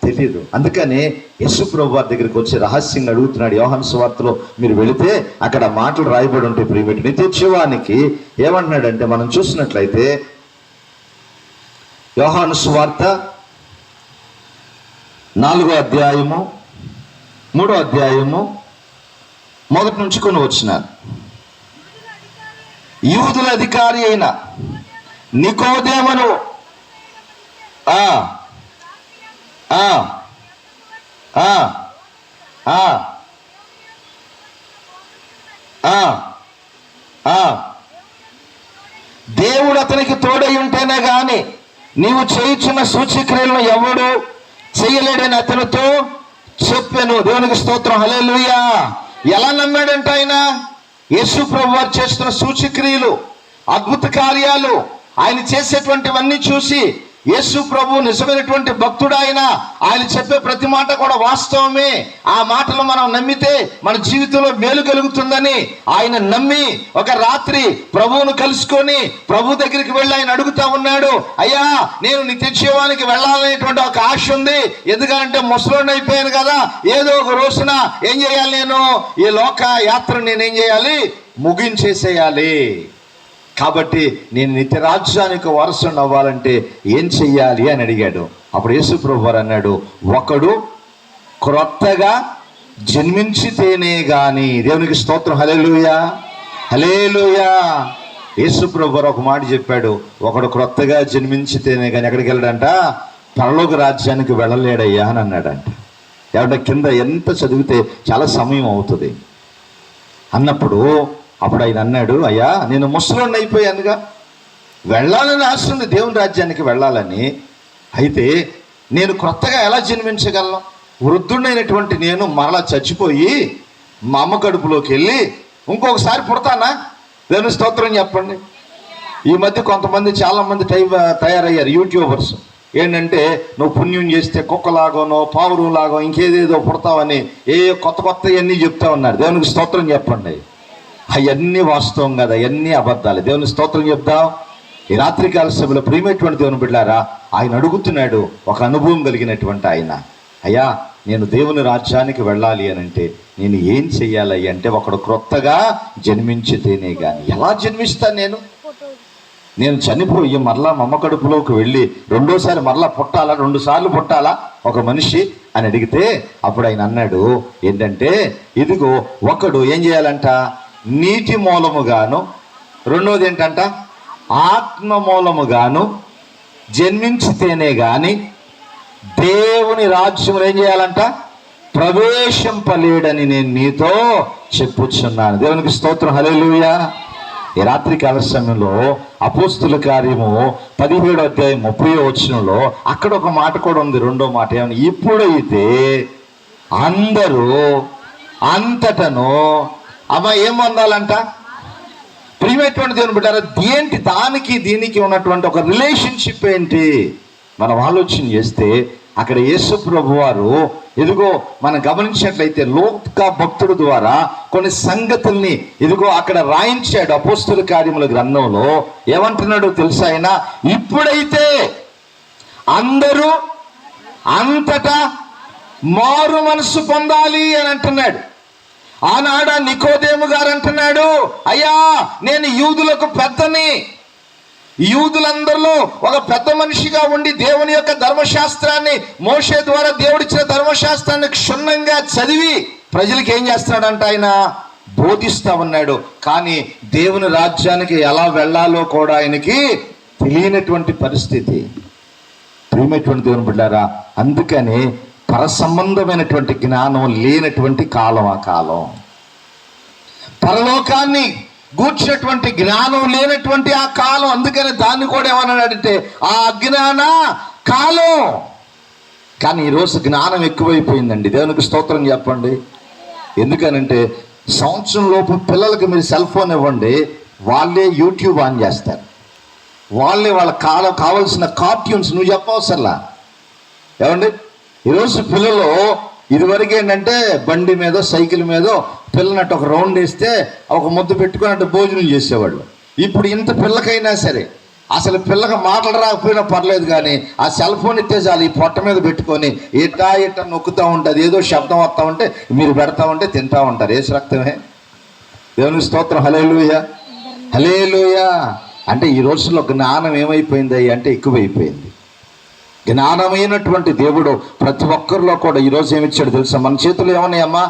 తెలియదు. అందుకనే యేసు ప్రభు వారి దగ్గరికి వచ్చి రహస్యంగా అడుగుతున్నాడు. యోహాను సువార్తలో మీరు వెళితే అక్కడ మాటలు రాయబడి ఉంటాయి. ప్రియమైన నిత్య జీవానికి ఏమంటున్నాడంటే మనం చూసినట్లయితే యోహాను సువార్త 4వ అధ్యాయము 3వ అధ్యాయము 1 నుంచి కొన్ని వచ్చినారు. యూదుల అధికారి అయిన నికోదేమును దేవుడు అతనికి తోడై ఉంటేనే గాని నీవు చేయుచున్న సూచక్రియలను ఎవడు చేయలేడని అతనితో చెప్పాను. దేవునికి స్తోత్రం. హల్లెలూయా. ఎలా నమ్మాడంట ఆయన? యేసు ప్రభు వారు చేస్తున్న సూచక్రియలు, అద్భుత కార్యాలు, ఆయన చేసేటువంటివన్నీ చూసి యేసు ప్రభు నిజమైనటువంటి భక్తుడు ఆయన చెప్పే ప్రతి మాట కూడా వాస్తవమే, ఆ మాటలు మనం నమ్మితే మన జీవితంలో మేలు కలుగుతుందని ఆయన నమ్మి ఒక రాత్రి ప్రభువును కలుసుకొని ప్రభు దగ్గరికి వెళ్ళి ఆయన అడుగుతా ఉన్నాడు, అయ్యా నేను నిత్య జీవానికి వెళ్ళాలనేటువంటి ఒక ఆశ ఉంది. ఎందుకంటే ముసలోని అయిపోయాను కదా, ఏదో ఒక రోజున ఏం చేయాలి? నేను ఈ లోక యాత్ర నేనేం చేయాలి? ముగించేసేయాలి. కాబట్టి నేను నిత్య రాజ్యానికి వారసుని అవ్వాలంటే ఏం చెయ్యాలి అని అడిగాడు. అప్పుడు యేసు ప్రభు వారు అన్నాడు, ఒకడు క్రొత్తగా జన్మించితేనే గాని. దేవునికి స్తోత్రం. హల్లెలూయా, హల్లెలూయా. యేసు ప్రభు వారు ఒక మాట చెప్పాడు, ఒకడు క్రొత్తగా జన్మించితేనే కానీ ఎక్కడికి వెళ్ళడంట? పరలోక రాజ్యానికి వెళ్ళలేడయ్యా అని అన్నాడంట. ఎవడ కింద ఎంత చదివితే చాలా సమయం అవుతుంది అన్నప్పుడు అప్పుడు ఆయన అన్నాడు, అయ్యా నేను ముసలోడిని అయిపోయానుగా, వెళ్ళాలని ఆశ ఉంది దేవుని రాజ్యానికి వెళ్ళాలని. అయితే నేను క్రొత్తగా ఎలా జన్మించగలను? వృద్ధుడైనటువంటి నేను మరలా చచ్చిపోయి మా అమ్మ కడుపులోకి వెళ్ళి ఇంకొకసారి పుడతానా? దేవుని స్తోత్రం చెప్పండి. ఈ మధ్య కొంతమంది చాలామంది తయారయ్యారు యూట్యూబర్స్. ఏంటంటే నువ్వు పుణ్యం చేస్తే కుక్కలాగోనో పావురులాగో ఇంకేదేదో పుడతావని కొత్తవన్నీ చెప్తా ఉన్నారు. దేవునికి స్తోత్రం చెప్పండి. అవన్నీ వాస్తవం కదా, అవన్నీ అబద్ధాలు. దేవుని స్తోత్రం చెప్దాం. ఈ రాత్రికాల సభలో ప్రియమైనటువంటి దేవుని బిడ్డలారా, ఆయన అడుగుతున్నాడు, ఒక అనుభవం కలిగినటువంటి ఆయన, అయ్యా నేను దేవుని రాజ్యానికి వెళ్ళాలి అని అంటే నేను ఏం చెయ్యాలి అంటే, ఒకడు క్రొత్తగా జన్మించితేనే కానీ. ఎలా జన్మిస్తాను? నేను చనిపోయి మరలా మమ్మ కడుపులోకి వెళ్ళి రెండోసారి మరలా పుట్టాలా? 2 సార్లు పుట్టాలా ఒక మనిషి అని అడిగితే అప్పుడు ఆయన అన్నాడు ఏంటంటే, ఇదిగో ఒకడు ఏం చేయాలంట? నీటి మూలముగాను, రెండోది ఏంటంట? ఆత్మ మూలముగాను జన్మించితేనే గాని దేవుని రాజ్యములు ఏం చేయాలంట? ప్రవేశింపలేడని నేను నీతో చెప్పుచున్నాను. దేవునికి స్తోత్రం. హల్లెలూయా. ఈ రాత్రికాల సమయంలో అపోస్తుల కార్యము 17వ అధ్యాయం 30వ వచనంలో అక్కడ ఒక మాట కూడా ఉంది, రెండో మాట. ఏమని? ఇప్పుడైతే అందరూ అంతటను అమ్మ ఏం పొందాలంట? ప్రియమైనటువంటి దేవుని బిడ్డారా, ఏంటి దానికి దీనికి ఉన్నటువంటి ఒక రిలేషన్షిప్ ఏంటి? మనం ఆలోచన చేస్తే అక్కడ యేసు ప్రభు వారు ఇదిగో మనం గమనించినట్లయితే లోకా భక్తుడు ద్వారా కొన్ని సంగతుల్ని ఇదిగో అక్కడ రాయించాడు. అపోస్తుల కార్యముల గ్రంథంలో ఏమంటున్నాడో తెలుసా ఆయన? ఇప్పుడైతే అందరూ అంతటా మారు మనసు పొందాలి అని అంటున్నాడు. ఆనాడ నికోదేము గారు అంటున్నాడు, అయ్యా నేను యూదులకు పెద్దని, యూదులందరిలో ఒక పెద్ద మనిషిగా ఉండి దేవుని యొక్క ధర్మశాస్త్రాన్ని, మోషే ద్వారా దేవుడిచ్చిన ధర్మశాస్త్రాన్ని క్షుణ్ణంగా చదివి ప్రజలకు ఏం చేస్తున్నాడంట? ఆయన బోధిస్తా ఉన్నాడు. కానీ దేవుని రాజ్యానికి ఎలా వెళ్ళాలో కూడా ఆయనకి తెలియనటువంటి పరిస్థితి. ప్రియమైనటువంటి దేవుని బిడ్డారా, అందుకనే పరసంబంధమైనటువంటి జ్ఞానం లేనటువంటి కాలం ఆ కాలం. పరలోకాన్ని గూర్చినటువంటి జ్ఞానం లేనటువంటి ఆ కాలం. అందుకని దాన్ని కూడా ఏమన్నాడంటే ఆ అజ్ఞాన కాలం. కానీ ఈరోజు జ్ఞానం ఎక్కువైపోయిందండి. దేవునికి స్తోత్రం చెప్పండి. ఎందుకనంటే సంవత్సరం లోపు పిల్లలకి మీరు సెల్ ఫోన్ ఇవ్వండి, వాళ్ళే యూట్యూబ్ ఆన్ చేస్తారు, వాళ్ళే వాళ్ళ కావాల్సిన కార్టూన్స్ నువ్వు చెప్పవసరలా. ఏమండి ఈరోజు పిల్లలు ఇదివరకు ఏంటంటే బండి మీదో సైకిల్ మీదో పిల్లనట్టు ఒక రౌండ్ వేస్తే ఒక ముద్దు పెట్టుకున్నట్టు భోజనం చేసేవాళ్ళు. ఇప్పుడు ఇంత పిల్లకైనా సరే అసలు పిల్లకి మాటలు రాకపోయినా పర్లేదు, కానీ ఆ సెల్ ఫోన్ ఇస్తే చాలు ఈ పొట్ట మీద పెట్టుకొని ఇట్టా నొక్కుతూ ఉంటుంది, ఏదో శబ్దం వస్తూ ఉంటే మీరు పెడతా ఉంటే తింటా ఉంటారు. ఏసు రక్తమే. దేవుని స్తోత్రం. హల్లెలూయా, హల్లెలూయా. అంటే ఈ రోజుల్లో జ్ఞానం ఏమైపోయింది అంటే ఎక్కువైపోయింది. జ్ఞానమైనటువంటి దేవుడు ప్రతి ఒక్కరిలో కూడా ఈరోజు ఏమిచ్చాడు తెలుసా? మన చేతులు ఏమన్నాయమ్మా?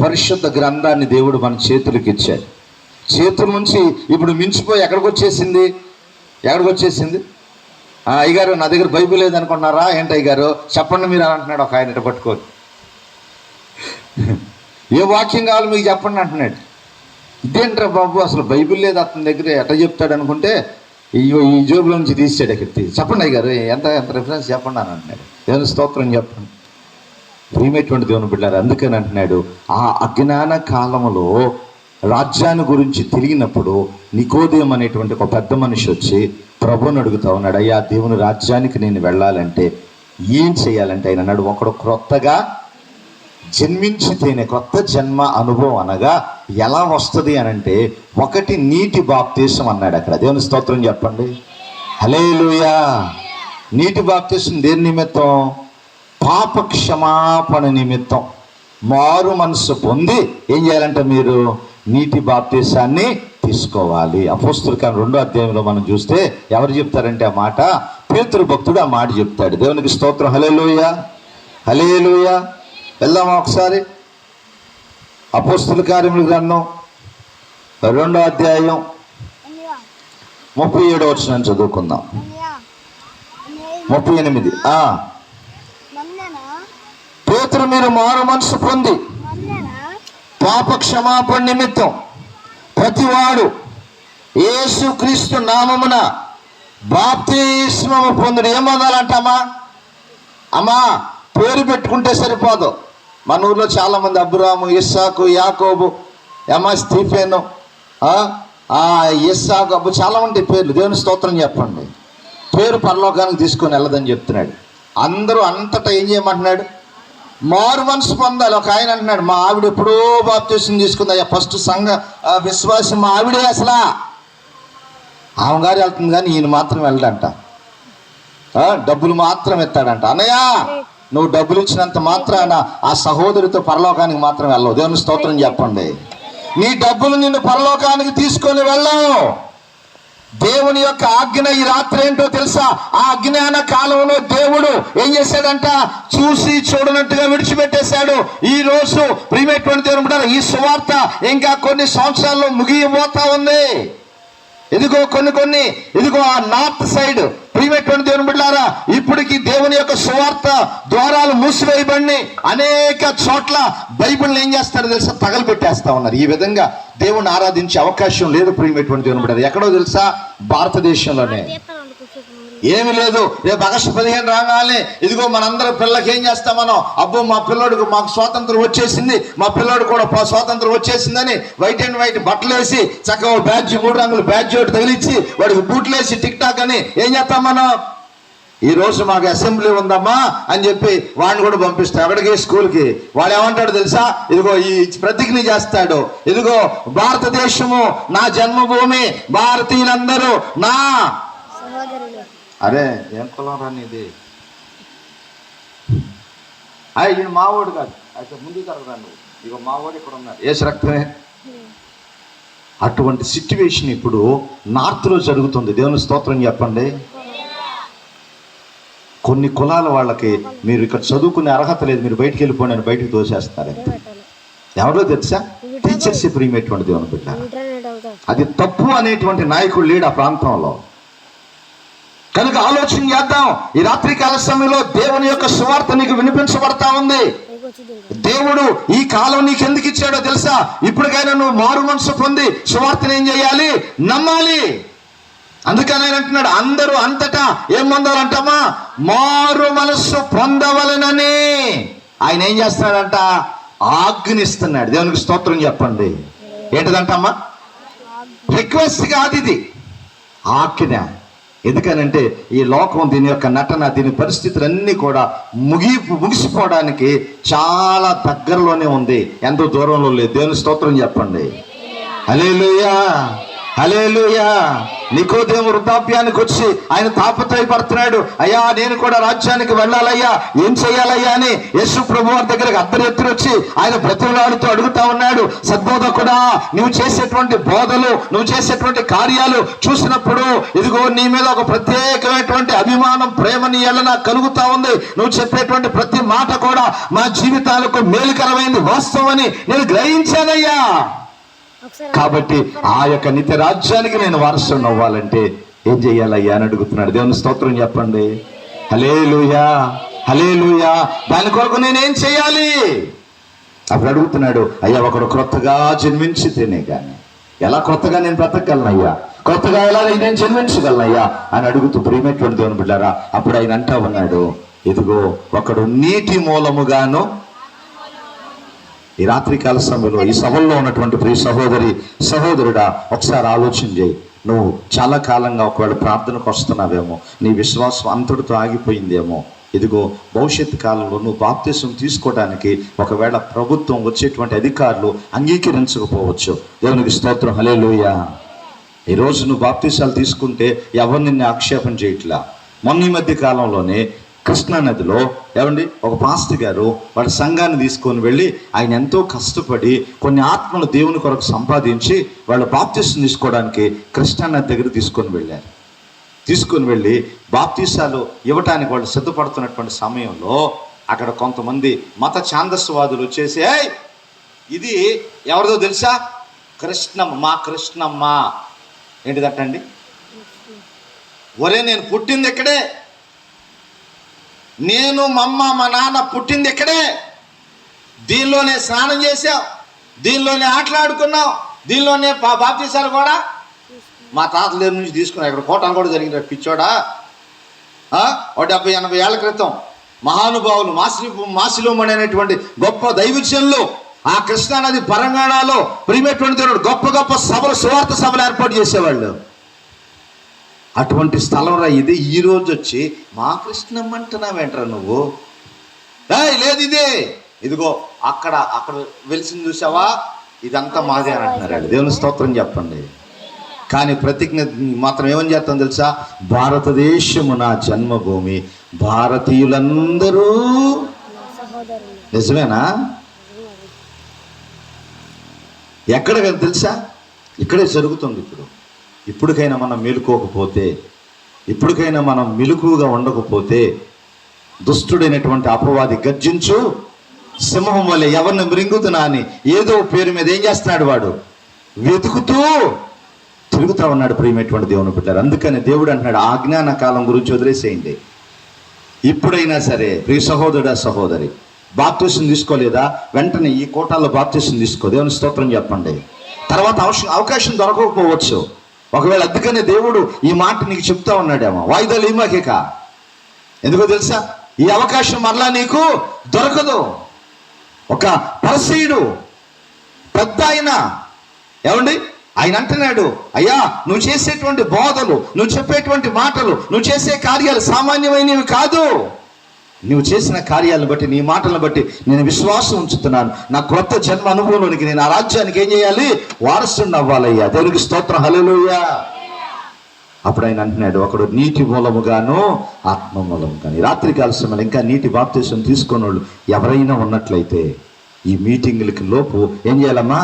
పరిశుద్ధ గ్రంథాన్ని దేవుడు మన చేతులకి ఇచ్చాడు. చేతుల నుంచి ఇప్పుడు మించిపోయి ఎక్కడికి వచ్చేసింది? అయ్యగారు నా దగ్గర బైబిల్ లేదనుకుంటున్నారా ఏంటి అయ్యగారు? చెప్పండి మీరు అని అంటున్నాడు ఒక ఆయన పట్టుకొని. ఏ వాక్యం కావాలి మీకు చెప్పండి అంటున్నాడు. ఇదేంట్రా బాబు, అసలు బైబిల్ లేదు అతని దగ్గర, ఎట్లా చెప్తాడు అనుకుంటే ఈ జోబులో నుంచి తీసాడు. ఎక్కడ చెప్పండి అయ్యగారు, ఎంత రిఫరెన్స్ చెప్పండి అని అంటున్నాడు. దేవుని స్తోత్రం చెప్పండి. ప్రియమైనటువంటి దేవుని బిడ్డారు, అందుకని అంటున్నాడు ఆ అజ్ఞాన కాలంలో రాజ్యాన్ని గురించి తెలియనప్పుడు నికోదేము అనేటువంటి ఒక పెద్ద మనిషి వచ్చి ప్రభువుని అడుగుతా ఉన్నాడు, అయ్యా దేవుని రాజ్యానికి నేను వెళ్ళాలంటే ఏం చేయాలంటే ఆయన అన్నాడు, ఒకడు క్రొత్తగా జన్మించితేనే, కొత్త జన్మ అనుభవం అనగా ఎలా వస్తుంది అని అంటే ఒకటి నీటి బాప్తీసం అన్నాడు అక్కడ. దేవుని స్తోత్రం చెప్పండి. హల్లెలూయా. నీటి బాప్తీసం దేని నిమిత్తం? పాప క్షమాపణ నిమిత్తం. మారు మనసు పొంది ఏం చేయాలంటే మీరు నీటి బాప్తీసాన్ని తీసుకోవాలి. అపోస్తుల కార్యం 2వ అధ్యాయంలో మనం చూస్తే ఎవరు చెప్తారంటే ఆ మాట? పేతురు భక్తుడు ఆ మాట చెప్తాడు. దేవునికి స్తోత్రం. హల్లెలూయా, హల్లెలూయా. వెళ్దామా ఒకసారి? అపోస్తుల కార్యముల గ్రంథం 2వ అధ్యాయం 37వ వచనం చదువుకుందాం. 38. పేతురు మీరు మారు మనసు పొంది పాప క్షమాపణ నిమిత్తం ప్రతివాడు యేసుక్రీస్తు నామమున బాప్తిస్మము పొందుడు. ఏమనాలంటమ్మా? అమ్మా పేరు పెట్టుకుంటే సరిపోదు. మన ఊర్లో చాలామంది అబ్రాము, ఇస్సాకు, యాకోబు, స్టీఫెను, ఇస్సాకు, అబ్బు చాలా ఉంటాయి పేర్లు. దేవుని స్తోత్రం చెప్పండి. పేరు పరలోకానికి తీసుకొని వెళ్ళదని చెప్తున్నాడు. అందరూ అంతటా ఏం చేయమంటున్నాడు? మారు మనసు పొందాలి. ఒక ఆయన అంటున్నాడు, మా ఆవిడ ఎప్పుడో బాప్తీసం తీసుకుంది అయ్యా, ఫస్ట్ సంఘ విశ్వాసం మా ఆవిడే, అసలు ఆమె గారు వెళ్తుంది కానీ ఈయన మాత్రం వెళ్ళడంట. డబ్బులు మాత్రం ఎత్తాడంట. అన్నయ్య నువ్వు డబ్బులు ఇచ్చినంత మాత్రాన ఆ సహోదరితో పరలోకానికి మాత్రం వెళ్ళవు. దేవుని స్తోత్రం చెప్పండి. నీ డబ్బులు నిన్ను పరలోకానికి తీసుకొని వెళ్ళవు. దేవుని యొక్క ఆజ్ఞ ఈ రాత్రి ఏంటో తెలుసా? ఆ అజ్ఞాన కాలంలో దేవుడు ఏం చేశాడంట? చూసి చూడనట్టుగా విడిచిపెట్టేశాడు. ఈ రోజు ప్రియమైనటువంటి దేవుని బిడ్డలారా, ఈ సువార్త ఇంకా కొన్ని సంవత్సరాల్లో ముగియబోతా ఉంది. ఇదిగో ఇదిగో ఆ నార్త్ సైడ్ ప్రియమైనటువంటి దేవుని బిడ్డలారా, ఇప్పటికి దేవుని యొక్క సువార్త ద్వారాలు మూసివేయబడి అనేక చోట్ల బైబిల్ని ఏం చేస్తారు తెలుసా? తగలబెట్టేస్తా ఉన్నారు. ఈ విధంగా దేవుని ఆరాధించే అవకాశం లేదు ప్రియమైనటువంటి దేవుని బిడ్డలారా. ఎక్కడో తెలుసా? భారతదేశంలోనే. ఏమి లేదు. రేపు ఆగస్టు 15 రాగానే ఇదిగో మనందరం పిల్లలకి ఏం చేస్తాం మనం, అబ్బో మా పిల్లోడికి మాకు స్వాతంత్రం వచ్చేసింది, మా పిల్లోడు కూడా స్వాతంత్రం వచ్చేసిందని వైట్ అండ్ వైట్ బట్టలు వేసి చక్కగా బ్యాడ్జ్ 3 రంగులు బ్యాడ్జ్ ఒకటి తగిలిచ్చి వాడికి బూట్లు వేసి టిక్ టాక్ అని ఏం చేస్తాం మనం, ఈ రోజు మాకు అసెంబ్లీ ఉందమ్మా అని చెప్పి వాడిని కూడా పంపిస్తాడు అక్కడికి స్కూల్కి. వాడు ఏమంటాడు తెలుసా, ఇదిగో ఈ ప్రతిజ్ఞ చేస్తాడు, ఇదిగో భారతదేశము నా జన్మభూమి, భారతీయులందరూ నా అరే ఏం కులం రానిది, ఈయన మావోడు కాదు, అయితే ముందు తరగరా నువ్వు, ఇగో మావోడు ఇక్కడ ఉన్నాడు, ఏసు రక్తమే. అటువంటి సిచ్యువేషన్ ఇప్పుడు నార్త్లో జరుగుతుంది. దేవుని స్తోత్రం చెప్పండి. కొన్ని కులాల వాళ్ళకి మీరు ఇక్కడ చదువుకునే అర్హత లేదు, మీరు బయటికి వెళ్ళిపోండి అని బయటికి తోసేస్తారు. ఎవరో తెలుసా, టీచర్స్ ప్రియమైనటువంటి దేవుని బిడ్డ, అది తప్పు అనేటువంటి నాయకుడు లేడు ఆ ప్రాంతంలో. కనుక ఆలోచన చేద్దాం. ఈ రాత్రికాల సమయంలో దేవుని యొక్క సువార్త నీకు వినిపించబడతా ఉంది. దేవుడు ఈ కాలం నీకు ఎందుకు ఇచ్చాడో తెలుసా, ఇప్పటికైనా నువ్వు మారు మనసు పొంది సువార్తను ఏం చేయాలి, నమ్మాలి. అందుకని ఆయన అంటున్నాడు, అందరూ అంతటా ఏం పొందాలంటమ్మా, మారు మనస్సు పొందవలనని ఆయన ఏం చేస్తున్నాడంట, ఆజ్ఞనిస్తున్నాడు. దేవునికి స్తోత్రం చెప్పండి. ఏంటిదంటమ్మా, రిక్వెస్ట్ కాదు, ఇది ఆజ్ఞ. ఎందుకనంటే ఈ లోకం దీని యొక్క నటన, దీని పరిస్థితులన్నీ కూడా ముగిసిపోవడానికి చాలా దగ్గరలోనే ఉంది, ఎంతో దూరంలో లేదు. దేవుని స్తోత్రం చెప్పండి. హల్లెలూయా, హల్లెలూయా. నికోదేము వృద్ధాప్యానికి వచ్చి ఆయన తాపత్రయపడుతున్నాడు, అయ్యా నేను కూడా రాజ్యానికి వెళ్ళాలయ్యా, ఏం చెయ్యాలయ్యా అని యేసు ప్రభు వారి దగ్గరకు అద్దరెత్తులు వచ్చి ఆయన బ్రతిమలాడుతూ అడుగుతా ఉన్నాడు, సద్బోధకుడా నువ్వు చేసేటువంటి బోధలు, నువ్వు చేసేటువంటి కార్యాలు చూసినప్పుడు ఇదిగో నీ మీద ఒక ప్రత్యేకమైనటువంటి అభిమానం, ప్రేమ నీ ఎడల నాకు కలుగుతా ఉంది. నువ్వు చెప్పేటువంటి ప్రతి మాట కూడా మా జీవితాలకు మేలుకరమైంది, వాస్తవమని నేను గ్రహించానయ్యా. కాబట్టి ఆ యొక్క నిత్య రాజ్యానికి నేను వారసుని అవ్వాలంటే ఏం చెయ్యాలయ్యా అని అడుగుతున్నాడు. దేవుని స్తోత్రం చెప్పండి. హల్లెలూయా, హల్లెలూయా. దాని కొరకు నేనేం చెయ్యాలి అప్పుడు అడుగుతున్నాడు. అయ్యా ఒకడు క్రొత్తగా జన్మించితేనే కానీ ఎలా క్రొత్తగా నేను బ్రతకగలనయ్యా, క్రొత్తగా ఎలా నేను జన్మించగలనయ్యా అని అడుగుతూ ప్రియమైనటువంటి దేవుని బిడ్డారా, అప్పుడు ఆయన అంటా ఉన్నాడు, ఇదిగో ఒకడు నీటి మూలముగాను. ఈ రాత్రికాల సమయంలో ఈ సభల్లో ఉన్నటువంటి ప్రియ సహోదరి సహోదరుడా, ఒకసారి ఆలోచన చేయి. నువ్వు చాలా కాలంగా ఒకవేళ ప్రార్థనకు వస్తున్నావేమో, నీ విశ్వాసం అంతటితో ఆగిపోయిందేమో. ఇదిగో భవిష్యత్తు కాలంలో నువ్వు బాప్తిసం తీసుకోవడానికి ఒకవేళ ప్రభుత్వం వచ్చేటువంటి అధికారులు అంగీకరించకపోవచ్చు. దేవునికి స్తోత్రం, హల్లెలూయా. ఈరోజు నువ్వు బాప్తిసాలు తీసుకుంటే ఎవరు నిన్ను ఆక్షేపణ చేయట్లా. మొన్న ఈ మధ్య కాలంలోనే కృష్ణా నదిలో ఏమండి ఒక పాస్టర్ గారు వాళ్ళ సంఘాన్ని తీసుకొని వెళ్ళి ఆయన ఎంతో కష్టపడి కొన్ని ఆత్మలు దేవుని కొరకు సంపాదించి వాళ్ళ బాప్తిసం తీసుకోవడానికి కృష్ణా నది దగ్గర తీసుకొని వెళ్ళారు. తీసుకొని వెళ్ళి బాప్తిసాలు ఇవ్వటానికి వాళ్ళు సిద్ధపడుతున్నటువంటి సమయంలో అక్కడ కొంతమంది మత ఛాందస్వాదులు వచ్చేసి, ఇది ఎవరిదో తెలుసా, కృష్ణమ్మ, మా కృష్ణమ్మ. ఏంటిదట్టండి, ఒరే నేను పుట్టింది ఇక్కడే, నేను మా నాన్న పుట్టింది ఇక్కడే, దీనిలోనే స్నానం చేసాం, దీనిలోనే ఆటలాడుకున్నాం, దీనిలోనే బాప్తిసాలు కూడా మా తాతల దగ్గర నుంచి తీసుకున్నాం. ఇక్కడ కోటాలు కూడా జరిగింది పిచ్చోడా. 70-80 ఏళ్ల క్రితం మహానుభావులు మాసిలోమణి అనేటువంటి గొప్ప దైవజనులు ఆ కృష్ణానది పరంగాణలో ప్రియమైనటువంటి దేవుడు గొప్ప గొప్ప సభలు, సువార్త సభలు ఏర్పాటు చేసేవాళ్ళు. అటువంటి స్థలం రా ఇది. ఈ రోజు వచ్చి మా కృష్ణమ్మ అంటున్నావేంట్రా నువ్వు, లేదు ఇదే, ఇదిగో అక్కడ వెలిసింది చూసావా, ఇదంతా మాదే అని అంటున్నారు. దేవుని స్తోత్రం చెప్పండి. కానీ ప్రతిజ్ఞ మాత్రం ఏమని చేస్తాం తెలుసా, భారతదేశము నా జన్మభూమి, భారతీయులందరూ. నిజమేనా? ఎక్కడ తెలుసా, ఇక్కడే జరుగుతుంది. ఇప్పటికైనా మనం మేలుకోకపోతే, ఇప్పటికైనా మనం మెలకువగా ఉండకపోతే, దుష్టుడైనటువంటి అపవాది గర్జించు సింహం వల్లే ఎవరిని మృంగుతున్నా అని ఏదో పేరు మీద ఏం చేస్తున్నాడు, వాడు వెతుకుతూ తిరుగుతూ ఉన్నాడు. ప్రియమైనటువంటి దేవుని బిడ్డలారా, అందుకని దేవుడు అంటున్నాడు, ఆజ్ఞాన కాలం గురించి వదిలేసేయండి. ఇప్పుడైనా సరే ప్రియ సహోదరుడా సహోదరి, బాప్తిసం తీసుకోలేదా, వెంటనే ఈ కోటాల్లో బాప్తిసం తీసుకో. దేవుని స్తోత్రం చెప్పండి. తర్వాత అవకాశం దొరకకపోవచ్చు, ఒకవేళ అందుకనే దేవుడు ఈ మాట నీకు చెప్తా ఉన్నాడేమో, వాయిదాలు ఏమాకేక. ఎందుకో తెలుసా, ఈ అవకాశం మరలా నీకు దొరకదు. ఒక పరిసయ్యుడు పెద్ద ఆయన, ఏమండి, ఆయన అంటున్నాడు, అయ్యా నువ్వు చేసేటువంటి బోధలు, నువ్వు చెప్పేటువంటి మాటలు, నువ్వు చేసే కార్యాలు సామాన్యమైనవి కాదు. నువ్వు చేసిన కార్యాలను బట్టి, నీ మాటలను బట్టి నేను విశ్వాసం ఉంచుతున్నాను. నా క్రొత్త జన్మ అనుభవంలోనికి నేను ఆ రాజ్యానికి ఏం చేయాలి, వారసుని అవ్వాలయ్యా. దేవునికి స్తోత్రం, హల్లెలూయా. అప్పుడు ఆయన అంటున్నాడు, ఒకడు నీటి మూలముగాను ఆత్మ మూలముగాను. రాత్రికాల సమయంలో ఇంకా నీటి బాప్తిసం తీసుకున్న వాళ్ళు ఎవరైనా ఉన్నట్లయితే ఈ మీటింగులకి లోపు ఏం చేయాలమ్మా,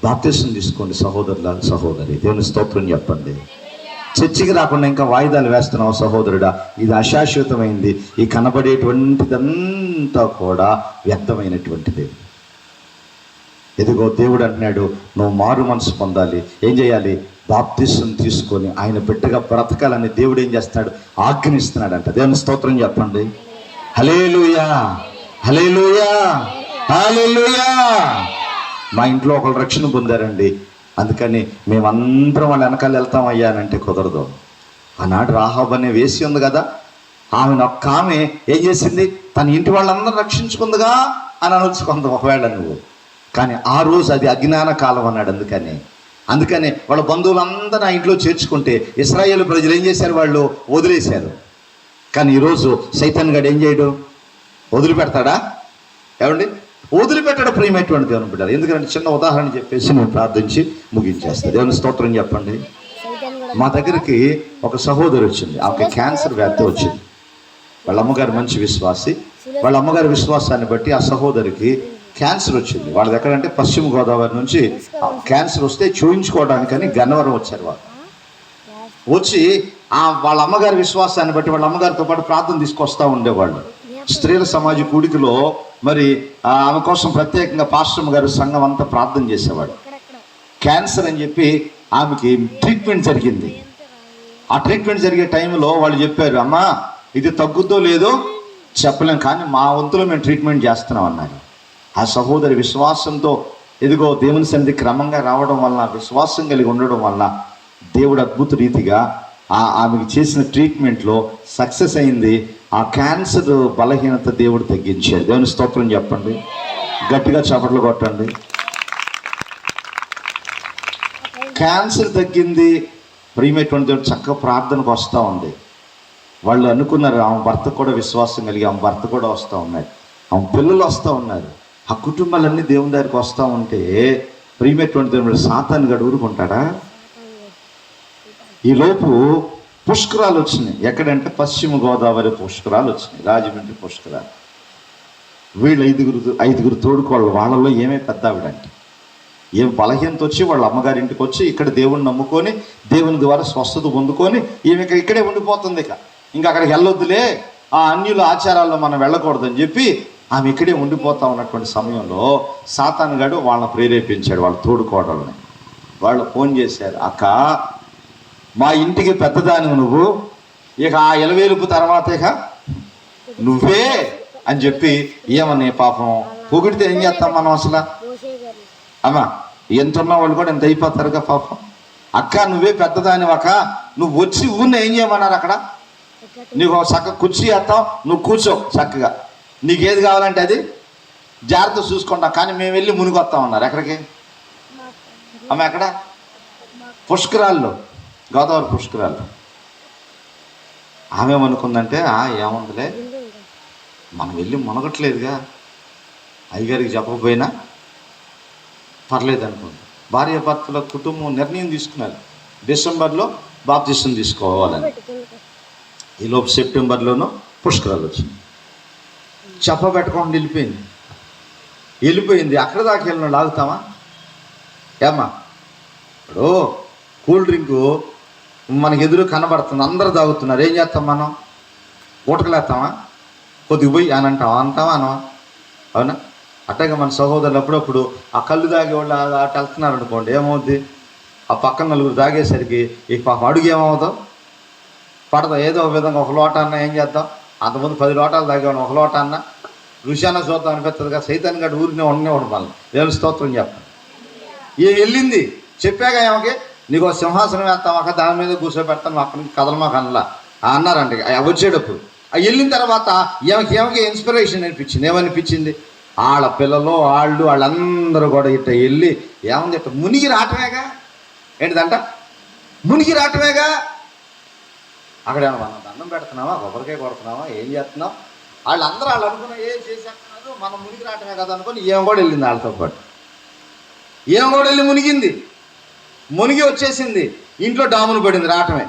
బాప్తిసం తీసుకోండి సహోదరుల సహోదరి. దేవుని స్తోత్రం చెప్పండి. చర్చికి రాకుండా ఇంకా వాయిదాలు వేస్తున్నావు సహోదరుడా, ఇది అశాశ్వతమైంది. ఈ కనబడేటువంటిదంతా కూడా వ్యర్థమైనటువంటిది. ఎదుగో దేవుడు అంటున్నాడు, నువ్వు మారు మనసు పొందాలి. ఏం చేయాలి, బాప్తిసం తీసుకొని ఆయన బిడ్డగా బ్రతకాలని దేవుడు ఏం చేస్తున్నాడు, ఆజ్ఞిస్తున్నాడంట. దేవుని స్తోత్రం చెప్పండి. హల్లెలూయా, హల్లెలూయా, హల్లెలూయా. మా ఇంట్లో ఒకళ్ళు రక్షణ పొందారండి, అందుకని మేమందరం వాళ్ళ వెనకాల వెళ్తాం అయ్యా అని అంటే కుదరదు. ఆనాడు రాహాబు అనే వేసి ఉంది కదా, ఒక్క ఆమె ఏం చేసింది, తన ఇంటి వాళ్ళందరూ రక్షించుకుందిగా అని అనొచ్చుకుంది ఒకవేళ నువ్వు. కానీ ఆ రోజు అది అజ్ఞాన కాలం అన్నాడు. అందుకని వాళ్ళ బంధువులందరూ ఆ ఇంట్లో చేర్చుకుంటే ఇశ్రాయేలు ప్రజలు ఏం చేశారు, వాళ్ళు వదిలేశారు. కానీ ఈరోజు సైతాన్ గాడు ఏం చేయడు, వదిలిపెడతాడా? ఏమండి, వదిలిపెట్టడం ప్రియమైనటువంటి దేవుని బిడ్డలు. ఎందుకంటే చిన్న ఉదాహరణ చెప్పేసి నేను ప్రార్థించి ముగించేస్తాను. దేవుని స్తోత్రం చెప్పండి. మా దగ్గరికి ఒక సహోదరి వచ్చింది, ఆమెకి క్యాన్సర్ వ్యాధి వచ్చింది. వాళ్ళ అమ్మగారు మంచి విశ్వాసి. వాళ్ళ అమ్మగారి విశ్వాసాన్ని బట్టి ఆ సహోదరికి క్యాన్సర్ వచ్చింది. వాళ్ళది ఎక్కడంటే పశ్చిమ గోదావరి నుంచి క్యాన్సర్ వస్తే చూయించుకోవడానికని గన్నవరం వచ్చారు. వాళ్ళు వచ్చి వాళ్ళ అమ్మగారి విశ్వాసాన్ని బట్టి వాళ్ళ అమ్మగారితో పాటు ప్రార్థన తీసుకొస్తా ఉండేవాళ్ళు. స్త్రీల సమాజ కూడికలో మరి ఆమె కోసం ప్రత్యేకంగా పాస్టర్ గారు సంఘం అంతా ప్రార్థన చేసేవాడు. క్యాన్సర్ అని చెప్పి ఆమెకి ట్రీట్మెంట్ జరిగింది. ఆ ట్రీట్మెంట్ జరిగే టైంలో వాళ్ళు చెప్పారు, అమ్మా ఇది తగ్గుద్దో లేదో చెప్పలేం, కానీ మా వంతులో మేము ట్రీట్మెంట్ చేస్తున్నాం అన్నారు. ఆ సహోదరి విశ్వాసంతో ఎదుగో దేవుని సన్నిధి క్రమంగా రావడం వలన, విశ్వాసం కలిగి ఉండడం వలన దేవుడు అద్భుత రీతిగా ఆమెకి చేసిన ట్రీట్మెంట్లో సక్సెస్ అయింది. ఆ క్యాన్సర్ బలహీనత దేవుడు తగ్గించాడు. దేవుని స్తోత్రం చెప్పండి, గట్టిగా చప్పట్లు కొట్టండి. క్యాన్సర్ తగ్గింది. ప్రియమైనటువంటి దేవుడు చక్కగా ప్రార్థనకు వస్తూ ఉంది. వాళ్ళు అనుకున్నారు ఆమె భర్త కూడా విశ్వాసం కలిగి ఆమె భర్త కూడా వస్తూ ఉన్నాడు, ఆమె పిల్లలు వస్తూ ఉన్నారు. ఆ కుటుంబాలన్నీ దేవుని దగ్గరికి వస్తూ ఉంటే ప్రియమైనటువంటి దేవుడు సాతాను గడు ఊరుకుంటాడా? ఈలోపు పుష్కరాలు వచ్చినాయి. ఎక్కడంటే పశ్చిమ గోదావరి పుష్కరాలు వచ్చినాయి, రాజమండ్రి పుష్కరాలు. వీళ్ళు ఐదుగురు తోడుకోళ్ళు. వాళ్ళలో ఏమే పెద్ద ఆవిడంటే ఏం బలహీనత వచ్చి వాళ్ళ అమ్మగారింటికి వచ్చి ఇక్కడ దేవుని నమ్ముకొని దేవుని ద్వారా స్వస్థత పొందుకొని ఈమె ఇక్కడే ఉండిపోతుంది. ఇంకా అక్కడికి వెళ్ళొద్దులే, ఆ అన్యుల ఆచారాల్లో మనం వెళ్ళకూడదని చెప్పి ఆమె ఇక్కడే ఉండిపోతా ఉన్నటువంటి సమయంలో సాతాను గాడు వాళ్ళని ప్రేరేపించాడు, వాళ్ళ తోడుకోవడాలని. వాళ్ళు ఫోన్ చేశారు, అక్క మా ఇంటికి పెద్దదాని నువ్వు, ఇక ఆ ఎలవేలుపు తర్వాత ఇక నువ్వే అని చెప్పి ఏమని పాపం పొగిడితే ఏం చేస్తాం మనం అసలు? అమ్మా ఎంత ఉన్న వాళ్ళు కూడా ఎంత అయిపోతారుగా పాపం. అక్క నువ్వే పెద్దదాని, అక్క నువ్వు వచ్చి ఊరిని ఏం చేయమన్నారు అక్కడ, నీకు చక్కగా కుర్చీ వేస్తాం, నువ్వు కూర్చో చక్కగా, నీకు ఏది కావాలంటే అది జాగ్రత్త చూసుకుంటాం, కానీ మేము వెళ్ళి మునిగొస్తాం అన్నారు. ఎక్కడికి అమ్మ? ఎక్కడ? పుష్కరాల్లో, గోదావరి పుష్కరాల్లో. ఆమె ఏమనుకుందంటే ఏముందిలే మనం వెళ్ళి మునగట్లేదుగా, అయ్యగారికి చెప్పకపోయినా పర్లేదు అనుకుంది. భార్య భర్తల కుటుంబం నిర్ణయం తీసుకున్నారు, డిసెంబర్లో బాప్తిసం తీసుకోవాలని. ఈలోపు సెప్టెంబర్లోనూ పుష్కరాలు వచ్చింది. చెప్పబెట్టకుండా వెళ్ళిపోయింది. అక్కడ దాకా వెళ్ళిన లాగుతామా ఏమ్మా? ఇప్పుడు కూల్ డ్రింకు మనకు ఎదురు కనబడుతుంది, అందరూ తాగుతున్నారు, ఏం చేస్తాం మనం? ఊటకలేస్తామా? కొద్దిగా పోయి అని అంటావా అనవా? అవునా? అట్టగా మన సహోదరులు అప్పుడప్పుడు ఆ కళ్ళు తాగే వాళ్ళు అటు వెళ్తున్నారు అనుకోండి, ఏమవుద్ది? ఆ పక్కన నలుగురు తాగేసరికి ఈ పాప అడుగు ఏమవుతాం? పడతాం. ఏదో ఒక విధంగా ఒక లోట అన్నా ఏం చేద్దాం? అంతకుముందు 10 లోటాలు తాగేవాడు, ఒక లోట అన్నా రుషాన చూద్దాం అనిపిస్తుంది కదా. సైతాన్ గడు ఊరినే ఉండేవాడు. మళ్ళీ దేవుని స్తోత్రం చెప్పండి. వెళ్ళింది చెప్పాక ఏమకి నీకు ఒక సింహాసనం వేస్తామాక దాని మీద కూర్చోబెడతాను అక్కడి నుంచి కదలమాక అనలా అన్నారంట వచ్చేటప్పుడు. వెళ్ళిన తర్వాత ఏమకి ఇన్స్పిరేషన్ అనిపించింది. ఏమనిపించింది? వాళ్ళ పిల్లలు వాళ్ళందరూ కూడా ఇట్ట వెళ్ళి ఏముంది ఇట్ట మునిగి రావటమేగా. ఏంటిదంట? మునిగి రావటమేగా. అక్కడ మనం దండం పెడుతున్నావా, కొబ్బరికాయ కొడుతున్నావా, ఏం చేస్తున్నావు? వాళ్ళందరూ వాళ్ళు అనుకున్నా ఏం చేసేస్తున్నారు, మనం మునిగి రావటమే కదా అనుకుని ఏం కూడా వెళ్ళింది వాళ్ళతో పాటు. ఏం కూడా వెళ్ళి మునిగింది, మునిగి వచ్చేసింది, ఇంట్లో డాములు పడింది రావటమే.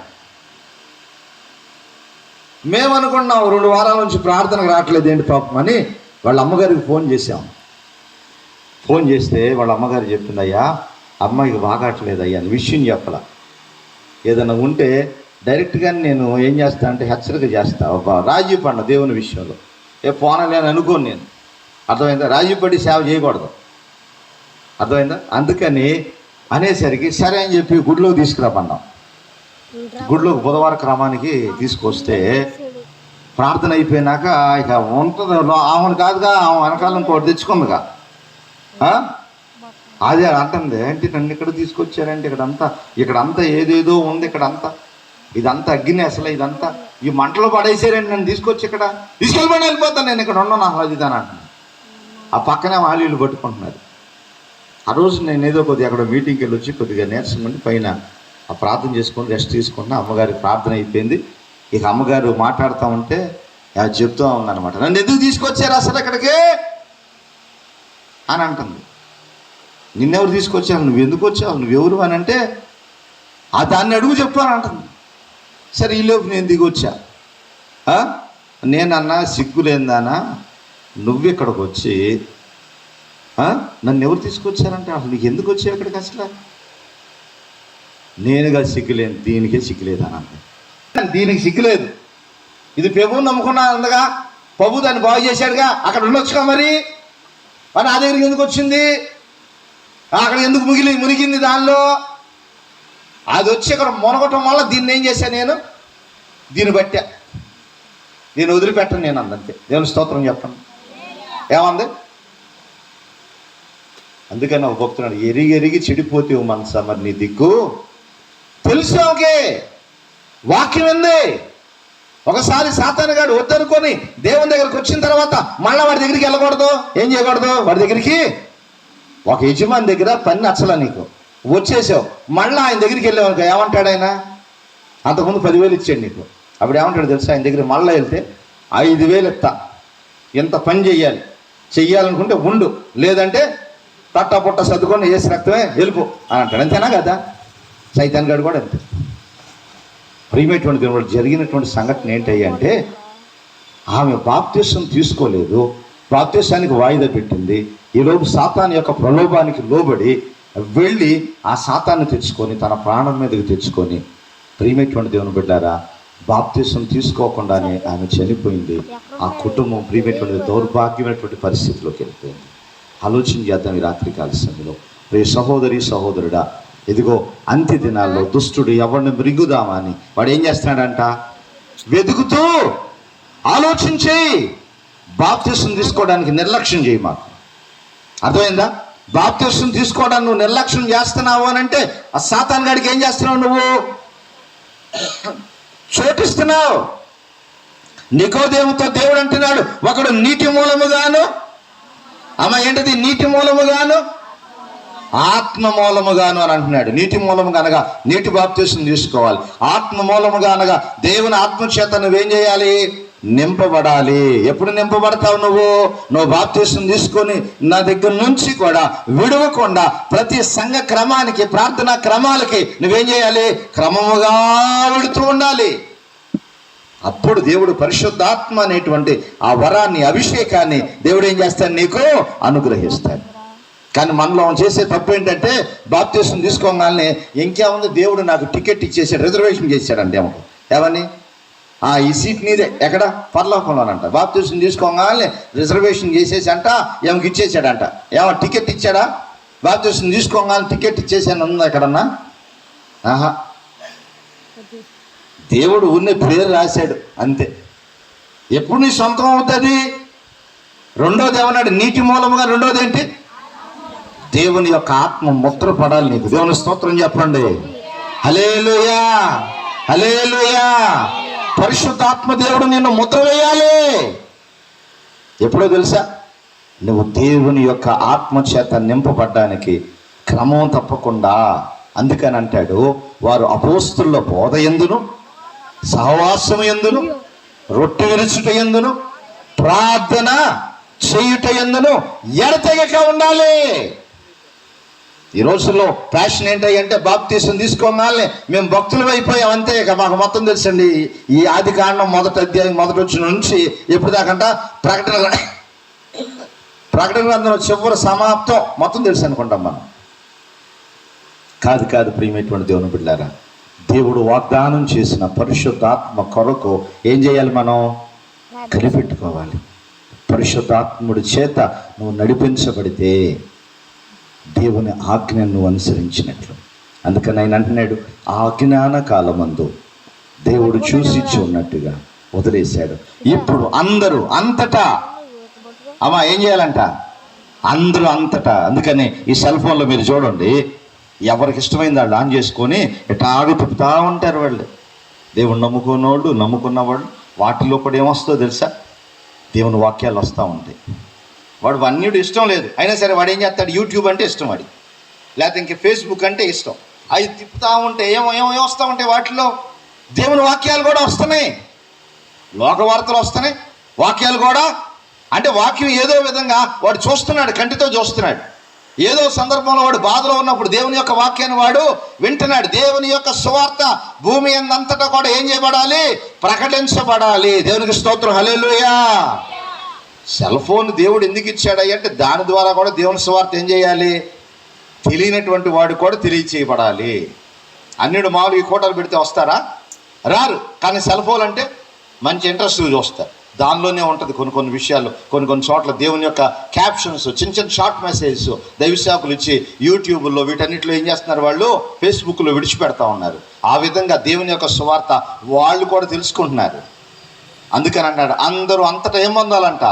మేము అనుకున్నాం 2 వారాల నుంచి ప్రార్థనకు రావట్లేదు ఏంటి పాపం అని వాళ్ళ అమ్మగారికి ఫోన్ చేసాం. ఫోన్ చేస్తే వాళ్ళ అమ్మగారు చెప్పింది, అయ్యా అమ్మాయికి బాగాట్లేదు అయ్యా అని విషయం చెప్పాల. ఏదైనా ఉంటే డైరెక్ట్గా నేను ఏం చేస్తా అంటే హెచ్చరిక చేస్తా, రాజీ పడిన దేవుని విషయంలో పోనలే అని అనుకోను నేను. అర్థమైందా? రాజీ పడి సేవ చేయకూడదు, అర్థమైందా? అందుకని అనేసరికి సరే అని చెప్పి గుడిలోకి తీసుకురామన్నాం. గుడిలోకి బుధవార క్రమానికి తీసుకొస్తే ప్రార్థన అయిపోయినాక ఇక ఉంటుంది ఆమెను కాదుగా, ఆమె వెనకాల ఇంకోటి తెచ్చుకుందిగా. అదే అంటుంది, ఏంటి నన్ను ఇక్కడ తీసుకొచ్చారంటే ఇక్కడంతా ఏదేదో ఉంది, ఇదంతా అగ్గిని అసలు, ఇదంతా ఈ మంటలో పడేసారండి, నన్ను తీసుకొచ్చి ఇక్కడ తీసుకెళ్ళిపోయి వెళ్ళిపోతాను, నేను ఇక్కడ ఉన్నాను అది ఇదని అంటున్నాను. ఆ పక్కనే వాళ్ళు పట్టుకుంటున్నారు. ఆ రోజు నేను ఏదో కొద్దిగా అక్కడ మీటింగ్కి వెళ్ళి వచ్చి కొద్దిగా నీరసం ఉండి పైన ఆ ప్రార్థన చేసుకొని రెస్ట్ తీసుకుంటున్నా. అమ్మగారి ప్రార్థన అయిపోయింది. ఇక అమ్మగారు మాట్లాడుతూ ఉంటే అది చెప్తూ ఉందన్నమాట, నన్ను ఎందుకు తీసుకొచ్చారు అసలు ఇక్కడికి అని అంటుంది. నిన్నెవరు తీసుకొచ్చారు, నువ్వు ఎందుకు వచ్చావు, నువ్వెవరు అని అంటే దాన్ని అడుగు చెప్పు అని అంటుంది. సరే ఈలోపు నేను దిగొచ్చా. నేనన్నా సిగ్గులేందానా నువ్వు ఇక్కడికి వచ్చి నన్ను ఎవరు తీసుకొచ్చారంటే అసలు నీకు ఎందుకు వచ్చావు ఇక్కడికి అసలు? నేనుగా సిగ్గులేను, దీనికే సిగ్గులేదని అంది. దీనికి సిగ్గులేదు, ఇది ప్రభువుని నమ్ముకున్నా అందగా, ప్రభు దాన్ని బాగు చేశాడుగా, అక్కడ ఉండొచ్చుగా మరి నా దగ్గరికి ఎందుకు వచ్చింది, అక్కడ ఎందుకు మునిగింది దానిలో? అది వచ్చి ఇక్కడ మునగటం వల్ల దీన్ని ఏం చేశాను నేను, దీన్ని బట్టా, దీన్ని వదిలిపెట్టను నేను అందంతే. దేవుని స్తోత్రం చెప్పండి. ఏమంది? అందుకని ఒక భక్తున్నాడు, ఎరిగి చెడిపోతే మనసా మరి నీ దిక్కు తెలుసు. ఓకే, వాక్యం ఉంది. ఒకసారి సాతాను గాడు వద్దనుకొని దేవుని దగ్గరికి వచ్చిన తర్వాత మళ్ళీ వాడి దగ్గరికి వెళ్ళకూడదు, ఏం చేయకూడదు, వాడి దగ్గరికి ఒక యజమాని దగ్గర పని నచ్చలా నీకు, వచ్చేసావు, మళ్ళీ ఆయన దగ్గరికి వెళ్ళావు ఏమంటాడు ఆయన? అంతకుముందు 10,000 ఇచ్చాడు నీకు, అప్పుడు ఏమంటాడు తెలుసా? ఆయన దగ్గర మళ్ళీ వెళ్తే 5,000 ఇస్తా, ఎంత పని చెయ్యాలనుకుంటే ఉండు, లేదంటే తట్ట పుట్ట సర్దుకొని వేసి రక్తమే వెళ్ళిపో అని అంటాడు. అంతేనా కదా? సైతాన్ గారు కూడా అంతే. ప్రియమైనటువంటి దేవుడు, జరిగినటువంటి సంఘటన ఏంటయ్యా అంటే ఆమె బాప్తిసం తీసుకోలేదు, బాప్తిసానికి వాయిదా పెట్టింది. ఈలోపు సాతాను యొక్క ప్రలోభానికి లోబడి వెళ్ళి ఆ సాతాన్ని తెచ్చుకొని తన ప్రాణం మీదకి తెచ్చుకొని, ప్రియమైనటువంటి దేవుని బిడ్డారా, బాప్తిసం తీసుకోకుండానే ఆమె చనిపోయింది. ఆ కుటుంబం ప్రియమైనటువంటి దౌర్భాగ్యమైనటువంటి పరిస్థితిలోకి వెళ్ళిపోయింది. ఆలోచన చేద్దాం ఈ రాత్రికాల సమయంలో. ప్రియ సహోదరి సహోదరుడా, ఇదిగో అంత్య దినాల్లో దుష్టుడు ఎవరిని మృంగుదామా అని వాడు ఏం చేస్తున్నాడంట? వెతుకుతూ ఆలోచించి బాప్తిసం తీసుకోవడానికి నిర్లక్ష్యం చేయి. మాకు అర్థమైందా? బాప్తిసం తీసుకోవడానికి నువ్వు నిర్లక్ష్యం చేస్తున్నావు అని అంటే ఆ సాతాను గాడికి ఏం చేస్తున్నావు? నువ్వు చోటిస్తున్నావు. నికోదేముతో దేవుడు అంటున్నాడు, ఒకడు నీటి మూలముగాను, ఏంటది? నీటి మూలముగాను ఆత్మ మూలముగాను అని అంటున్నాడు. నీటి మూలముగా అనగా నీటి బాప్తిసం తీసుకోవాలి. ఆత్మ మూలముగా అనగా దేవుని ఆత్మచేత నువ్వేం చేయాలి? నింపబడాలి. ఎప్పుడు నింపబడతావు? నువ్వు బాప్తిసం తీసుకొని నా దగ్గర నుంచి కూడా విడవకుండా ప్రతి సంఘ క్రమానికి, ప్రార్థనా క్రమాలకి నువ్వేం చేయాలి? క్రమముగా వెళుతూ ఉండాలి. అప్పుడు దేవుడు పరిశుద్ధాత్మ అనేటువంటి ఆ వరాన్ని, అభిషేకాన్ని దేవుడు ఏం చేస్తాడు? నీకు అనుగ్రహిస్తాడు. కానీ మనలో చేసే తప్పు ఏంటంటే బాప్తిసం తీసుకోగానే ఇంకేముంది, దేవుడు నాకు టికెట్ ఇచ్చేసాడు, రిజర్వేషన్ చేశాడండి. ఏమని? ఈ సీట్ నీదే, ఎక్కడ? పరలోకంలోనంట. బాప్తిసం తీసుకోగానే రిజర్వేషన్ చేసేసి అంట ఏమకి ఇచ్చేసాడంట. టికెట్ ఇచ్చాడా? బాప్తిసం తీసుకోగానే టికెట్ ఇచ్చేసాను ఉందా ఎక్కడన్నా? ఆహా, దేవుడు ఉన్న పేరు రాశాడు అంతే. ఎప్పుడు నీ సొంతం అవుతుంది? రెండోది ఏమన్నాడు? నీటి మూలముగా. రెండోది ఏంటి? దేవుని యొక్క ఆత్మ ముద్ర పడాలి నీకు. దేవుని స్తోత్రం చెప్పండి. హల్లెలూయా, హల్లెలూయా. పరిశుద్ధాత్మ దేవుడు నిన్ను ముద్ర వేయాలి. ఎప్పుడో తెలుసా? నువ్వు దేవుని యొక్క ఆత్మ చేత నింపబడ్డానికి క్రమం తప్పకుండా. అందుకని అంటాడు, వారు అపోస్తుల బోధ యందును, సహవాసం యందును, రొట్టె విరుచుట యందును, ప్రార్థన చేయుట యందును ఎడతెగక ఉండాలి. ఈ రోజుల్లో ఫ్యాషన్ ఏంటంటే బాప్తీసం తీసుకోగానే మేము భక్తులు అయిపోయాం అంతే. ఇక మాకు మొత్తం తెలుసండి. ఈ ఆది కాండం మొదటి అధ్యాయం మొదటి వచ్చిన నుంచి ఎప్పుడు దాకంట ప్రకటన గ్రంథంలో చివరి సమాప్తం మొత్తం తెలుసు అనుకుంటాం మనం. కాదు కాదు ప్రియమైనటువంటి దేవుని బిడ్డలారా, దేవుడు వాగ్దానం చేసిన పరిశుద్ధాత్మ కొరకు ఏం చేయాలి? మనం కనిపెట్టుకోవాలి. పరిశుద్ధాత్ముడి చేత నువ్వు నడిపించబడితే దేవుని ఆజ్ఞను నువ్వు అనుసరించినట్లు. అందుకని ఆయన అంటున్నాడు, ఆ అజ్ఞాన కాలమందు దేవుడు చూసి ఉన్నట్టుగా వదిలేశాడు. ఇప్పుడు అందరూ అంతటా అమ్మా ఏం చేయాలంట? అందరూ అంతటా. అందుకని ఈ సెల్ ఫోన్లో మీరు చూడండి, ఎవరికి ఇష్టమైంది వాళ్ళు ఆన్ చేసుకొని ఎటాగు తిప్పుతూ ఉంటారు వాళ్ళు. దేవుడు నమ్ముకున్నవాళ్ళు వాటిలో కూడా ఏమొస్తుందో తెలుసా? దేవుని వాక్యాలు వస్తూ ఉంటాయి. వాడు అన్నిటి ఇష్టం లేదు, అయినా సరే వాడు ఏం చేస్తాడు? యూట్యూబ్ అంటే ఇష్టం వాడి, లేకపోతే ఇంక ఫేస్బుక్ అంటే ఇష్టం. అవి తిప్పుతూ ఉంటే ఏమో వస్తూ ఉంటాయి. వాటిలో దేవుని వాక్యాలు కూడా వస్తున్నాయి, లోక వార్తలు వస్తున్నాయి, వాక్యాలు కూడా. అంటే వాక్యం ఏదో విధంగా వాడు చూస్తున్నాడు, కంటితో చూస్తున్నాడు. ఏదో సందర్భంలో వాడు బాధలో ఉన్నప్పుడు దేవుని యొక్క వాక్యాన్ని వాడు వింటున్నాడు. దేవుని యొక్క సువార్త భూమి అంతటా కూడా ఏం చేయబడాలి? ప్రకటించబడాలి. దేవునికి స్తోత్రం, హల్లెలూయా. సెల్ ఫోన్ దేవుడు ఎందుకు ఇచ్చాడయ్య అంటే దాని ద్వారా కూడా దేవుని సువార్త ఏం చేయాలి? తెలియనటువంటి వాడు కూడా తెలియచేయబడాలి. అన్నిడు మామూలు ఈ కోటలు పెడితే వస్తారా? రారు. కానీ సెల్ ఫోన్ అంటే మంచి ఇంట్రెస్ట్ చూస్తారు. దానిలోనే ఉంటుంది కొన్ని విషయాలు. కొన్ని చోట్ల దేవుని యొక్క క్యాప్షన్స్, చిన్న షార్ట్ మెసేజెస్ దైవసేవకులు ఇచ్చి యూట్యూబ్లో వీటన్నిటిలో ఏం చేస్తున్నారు? వాళ్ళు ఫేస్బుక్లో విడిచిపెడతా ఉన్నారు. ఆ విధంగా దేవుని యొక్క సువార్త వాళ్ళు కూడా తెలుసుకుంటున్నారు. అందుకని అన్నాడు, అందరూ అంతటా ఏం పొందాలంట?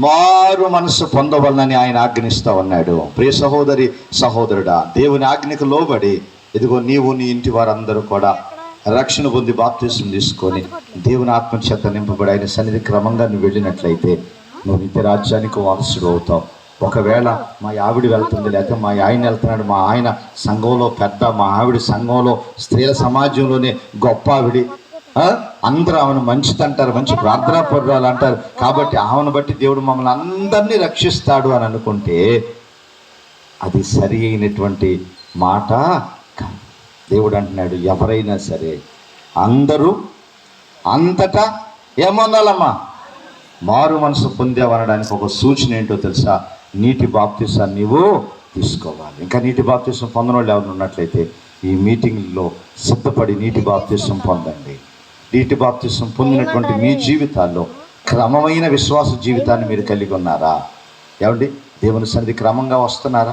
మారు మనసు పొందవలనని ఆయన ఆజ్ఞిస్తూ ఉన్నాడు. ప్రియ సహోదరి సహోదరుడా, దేవుని ఆజ్ఞకు లోబడి ఇదిగో నీవు నీ ఇంటి వారందరూ కూడా రక్షణ పొంది బాప్తిసం తీసుకొని దేవుని ఆత్మ చేత నింపబడి ఆయన సన్నిధి క్రమంగా నువ్వు వెళ్ళినట్లయితే నువ్వు నిత్య రాజ్యానికి వారసుడు అవుతావు. ఒకవేళ మా ఆవిడ వెళ్తుంది, లేకపోతే మా ఆయన వెళ్తున్నాడు, మా ఆయన సంఘంలో పెద్ద, మా ఆవిడ సంఘంలో స్త్రీల సమాజంలోనే గొప్ప ఆవిడ, అందరూ ఆమెను మంచిదంటారు, మంచి ప్రార్థనా పరురాలు అంటారు, కాబట్టి ఆమెను బట్టి దేవుడు మమ్మల్ని అందరినీ రక్షిస్తాడు అని అనుకుంటే అది సరి అయినటువంటి మాట. దేవుడు అంటున్నాడు, ఎవరైనా సరే అందరూ అంతటా ఏమన్నాలమ్మా? మారు మనసు పొందేవనడానికి ఒక సూచన ఏంటో తెలుసా? నీటి బాప్తిసాన్ని నీవు తీసుకోవాలి. ఇంకా నీటి బాప్తిసం పొందిన వాళ్ళు ఎవరు ఉన్నట్లయితే ఈ మీటింగ్లో సిద్ధపడి నీటి బాప్తిసం పొందండి. నీటి బాప్తిసం పొందినటువంటి మీ జీవితాల్లో క్రమమైన విశ్వాస జీవితాన్ని మీరు కలిగి ఉన్నారా? ఏమండి, దేవుని సన్నిధి క్రమంగా వస్తున్నారా?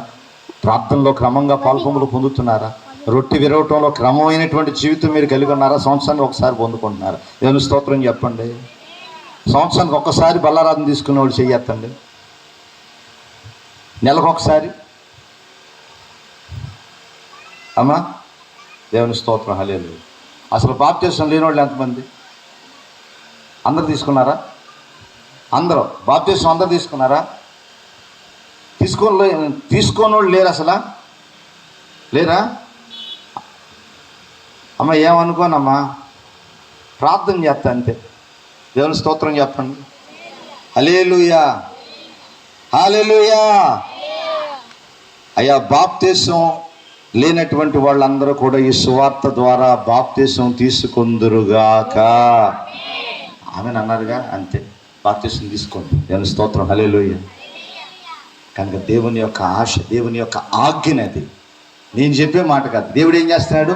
ప్రార్థనలో క్రమంగా పాల్పొంగులు పొందుతున్నారా? రొట్టె విరవటంలో క్రమమైనటువంటి జీవితం మీరు కలిగి ఉన్నారా? సంవత్సరానికి ఒకసారి పొందుకుంటున్నారా? దేవుని స్తోత్రం చెప్పండి. సంవత్సరానికి ఒక్కసారి బల్లారాధన తీసుకునేవాడు చెయ్యొద్దండి. నెలకు ఒకసారి అమ్మా దేవుని స్తోత్రం, హల్లెలూయా. అసలు బాప్తిసం లేని వాళ్ళు ఎంతమంది? అందరు తీసుకున్నారా? అందరూ బాప్తిసం అందరు తీసుకున్నారా? తీసుకోని వాళ్ళు లేరు, అసలు లేరా? అమ్మ ఏమనుకోనమ్మా, ప్రార్థన చేస్తా అంతే. దేవుని స్తోత్రం చెప్పండి, హల్లెలూయా, హల్లెలూయా. అయ్యా, బాప్తిసం లేనటువంటి వాళ్ళందరూ కూడా ఈ సువార్త ద్వారా బాప్తిసం తీసుకొందురుగాక. ఆమెను అన్నారుగా, అంతే, బాప్తిసం తీసుకోండి. దేవుని స్తోత్రం, హల్లెలూయా. కనుక దేవుని యొక్క ఆశ, దేవుని యొక్క ఆజ్ఞనది. నేను చెప్పే మాట కాదు. దేవుడు ఏం చేస్తున్నాడు?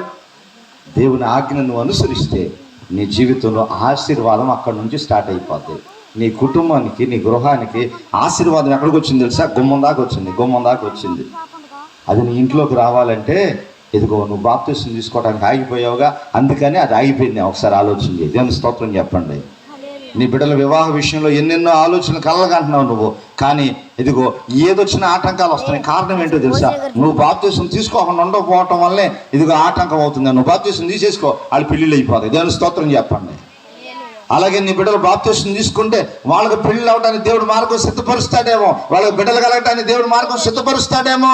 దేవుని ఆజ్ఞను అనుసరిస్తే నీ జీవితంలో ఆశీర్వాదం అక్కడి నుంచి స్టార్ట్ అయిపోద్ది. నీ కుటుంబానికి, నీ గృహానికి ఆశీర్వాదం ఎక్కడికి వచ్చింది తెలుసా? గుమ్మం దాకా వచ్చింది. అది నీ ఇంట్లోకి రావాలంటే ఇదిగో నువ్వు బాప్తిసం తీసుకోవడానికి ఆగిపోయావుగా, అందుకని అది ఆగిపోయింది. ఒకసారి ఆలోచన చేయి. దేవుని స్తోత్రం చెప్పండి. నీ బిడ్డల వివాహ విషయంలో ఎన్నెన్నో ఆలోచనలు కలగంటున్నావు నువ్వు, కానీ ఇదిగో ఏదొచ్చినా ఆటంకాలు వస్తున్నాయి. కారణం ఏంటో తెలుసా? నువ్వు బాప్తీసం తీసుకోకుండా ఉండకపోవటం వల్లే ఇదిగో ఆటంకం అవుతుంది. నువ్వు బాప్తీసం తీసేసుకో, వాళ్ళు పెళ్ళిళ్ళు అయిపోతాయి. దేవుని స్తోత్రం చెప్పండి. అలాగే నీ బిడ్డలు బాప్తీసం తీసుకుంటే వాళ్ళకి పెళ్ళి అవడానికి దేవుడు మార్గం సిద్ధపరుస్తాడేమో, వాళ్ళకి బిడ్డలు కలగటానికి దేవుడు మార్గం సిద్ధపరుస్తాడేమో.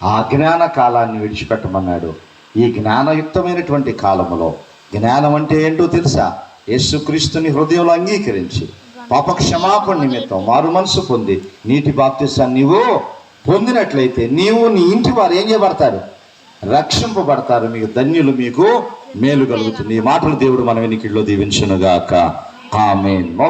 ఆ జ్ఞాన కాలాన్ని విడిచిపెట్టమన్నాడు. ఈ జ్ఞానయుక్తమైనటువంటి కాలములో జ్ఞానం అంటే ఏంటో తెలుసా? యేసుక్రీస్తుని హృదయంలో అంగీకరించి పాప క్షమాపణ నిమిత్తం మారు మనసు పొంది నీటి బాప్తీసాన్ని నీవు పొందినట్లయితే నీవు నీ ఇంటి వారు ఏం చేయబడతారు? రక్షింపబడతారు. మీకు ధన్యులు, మీకు మేలు కలుగుతుంది. ఈ మాటలు దేవుడు మన వెనుకల్లో దీవించునుగాక. ఆమేన్.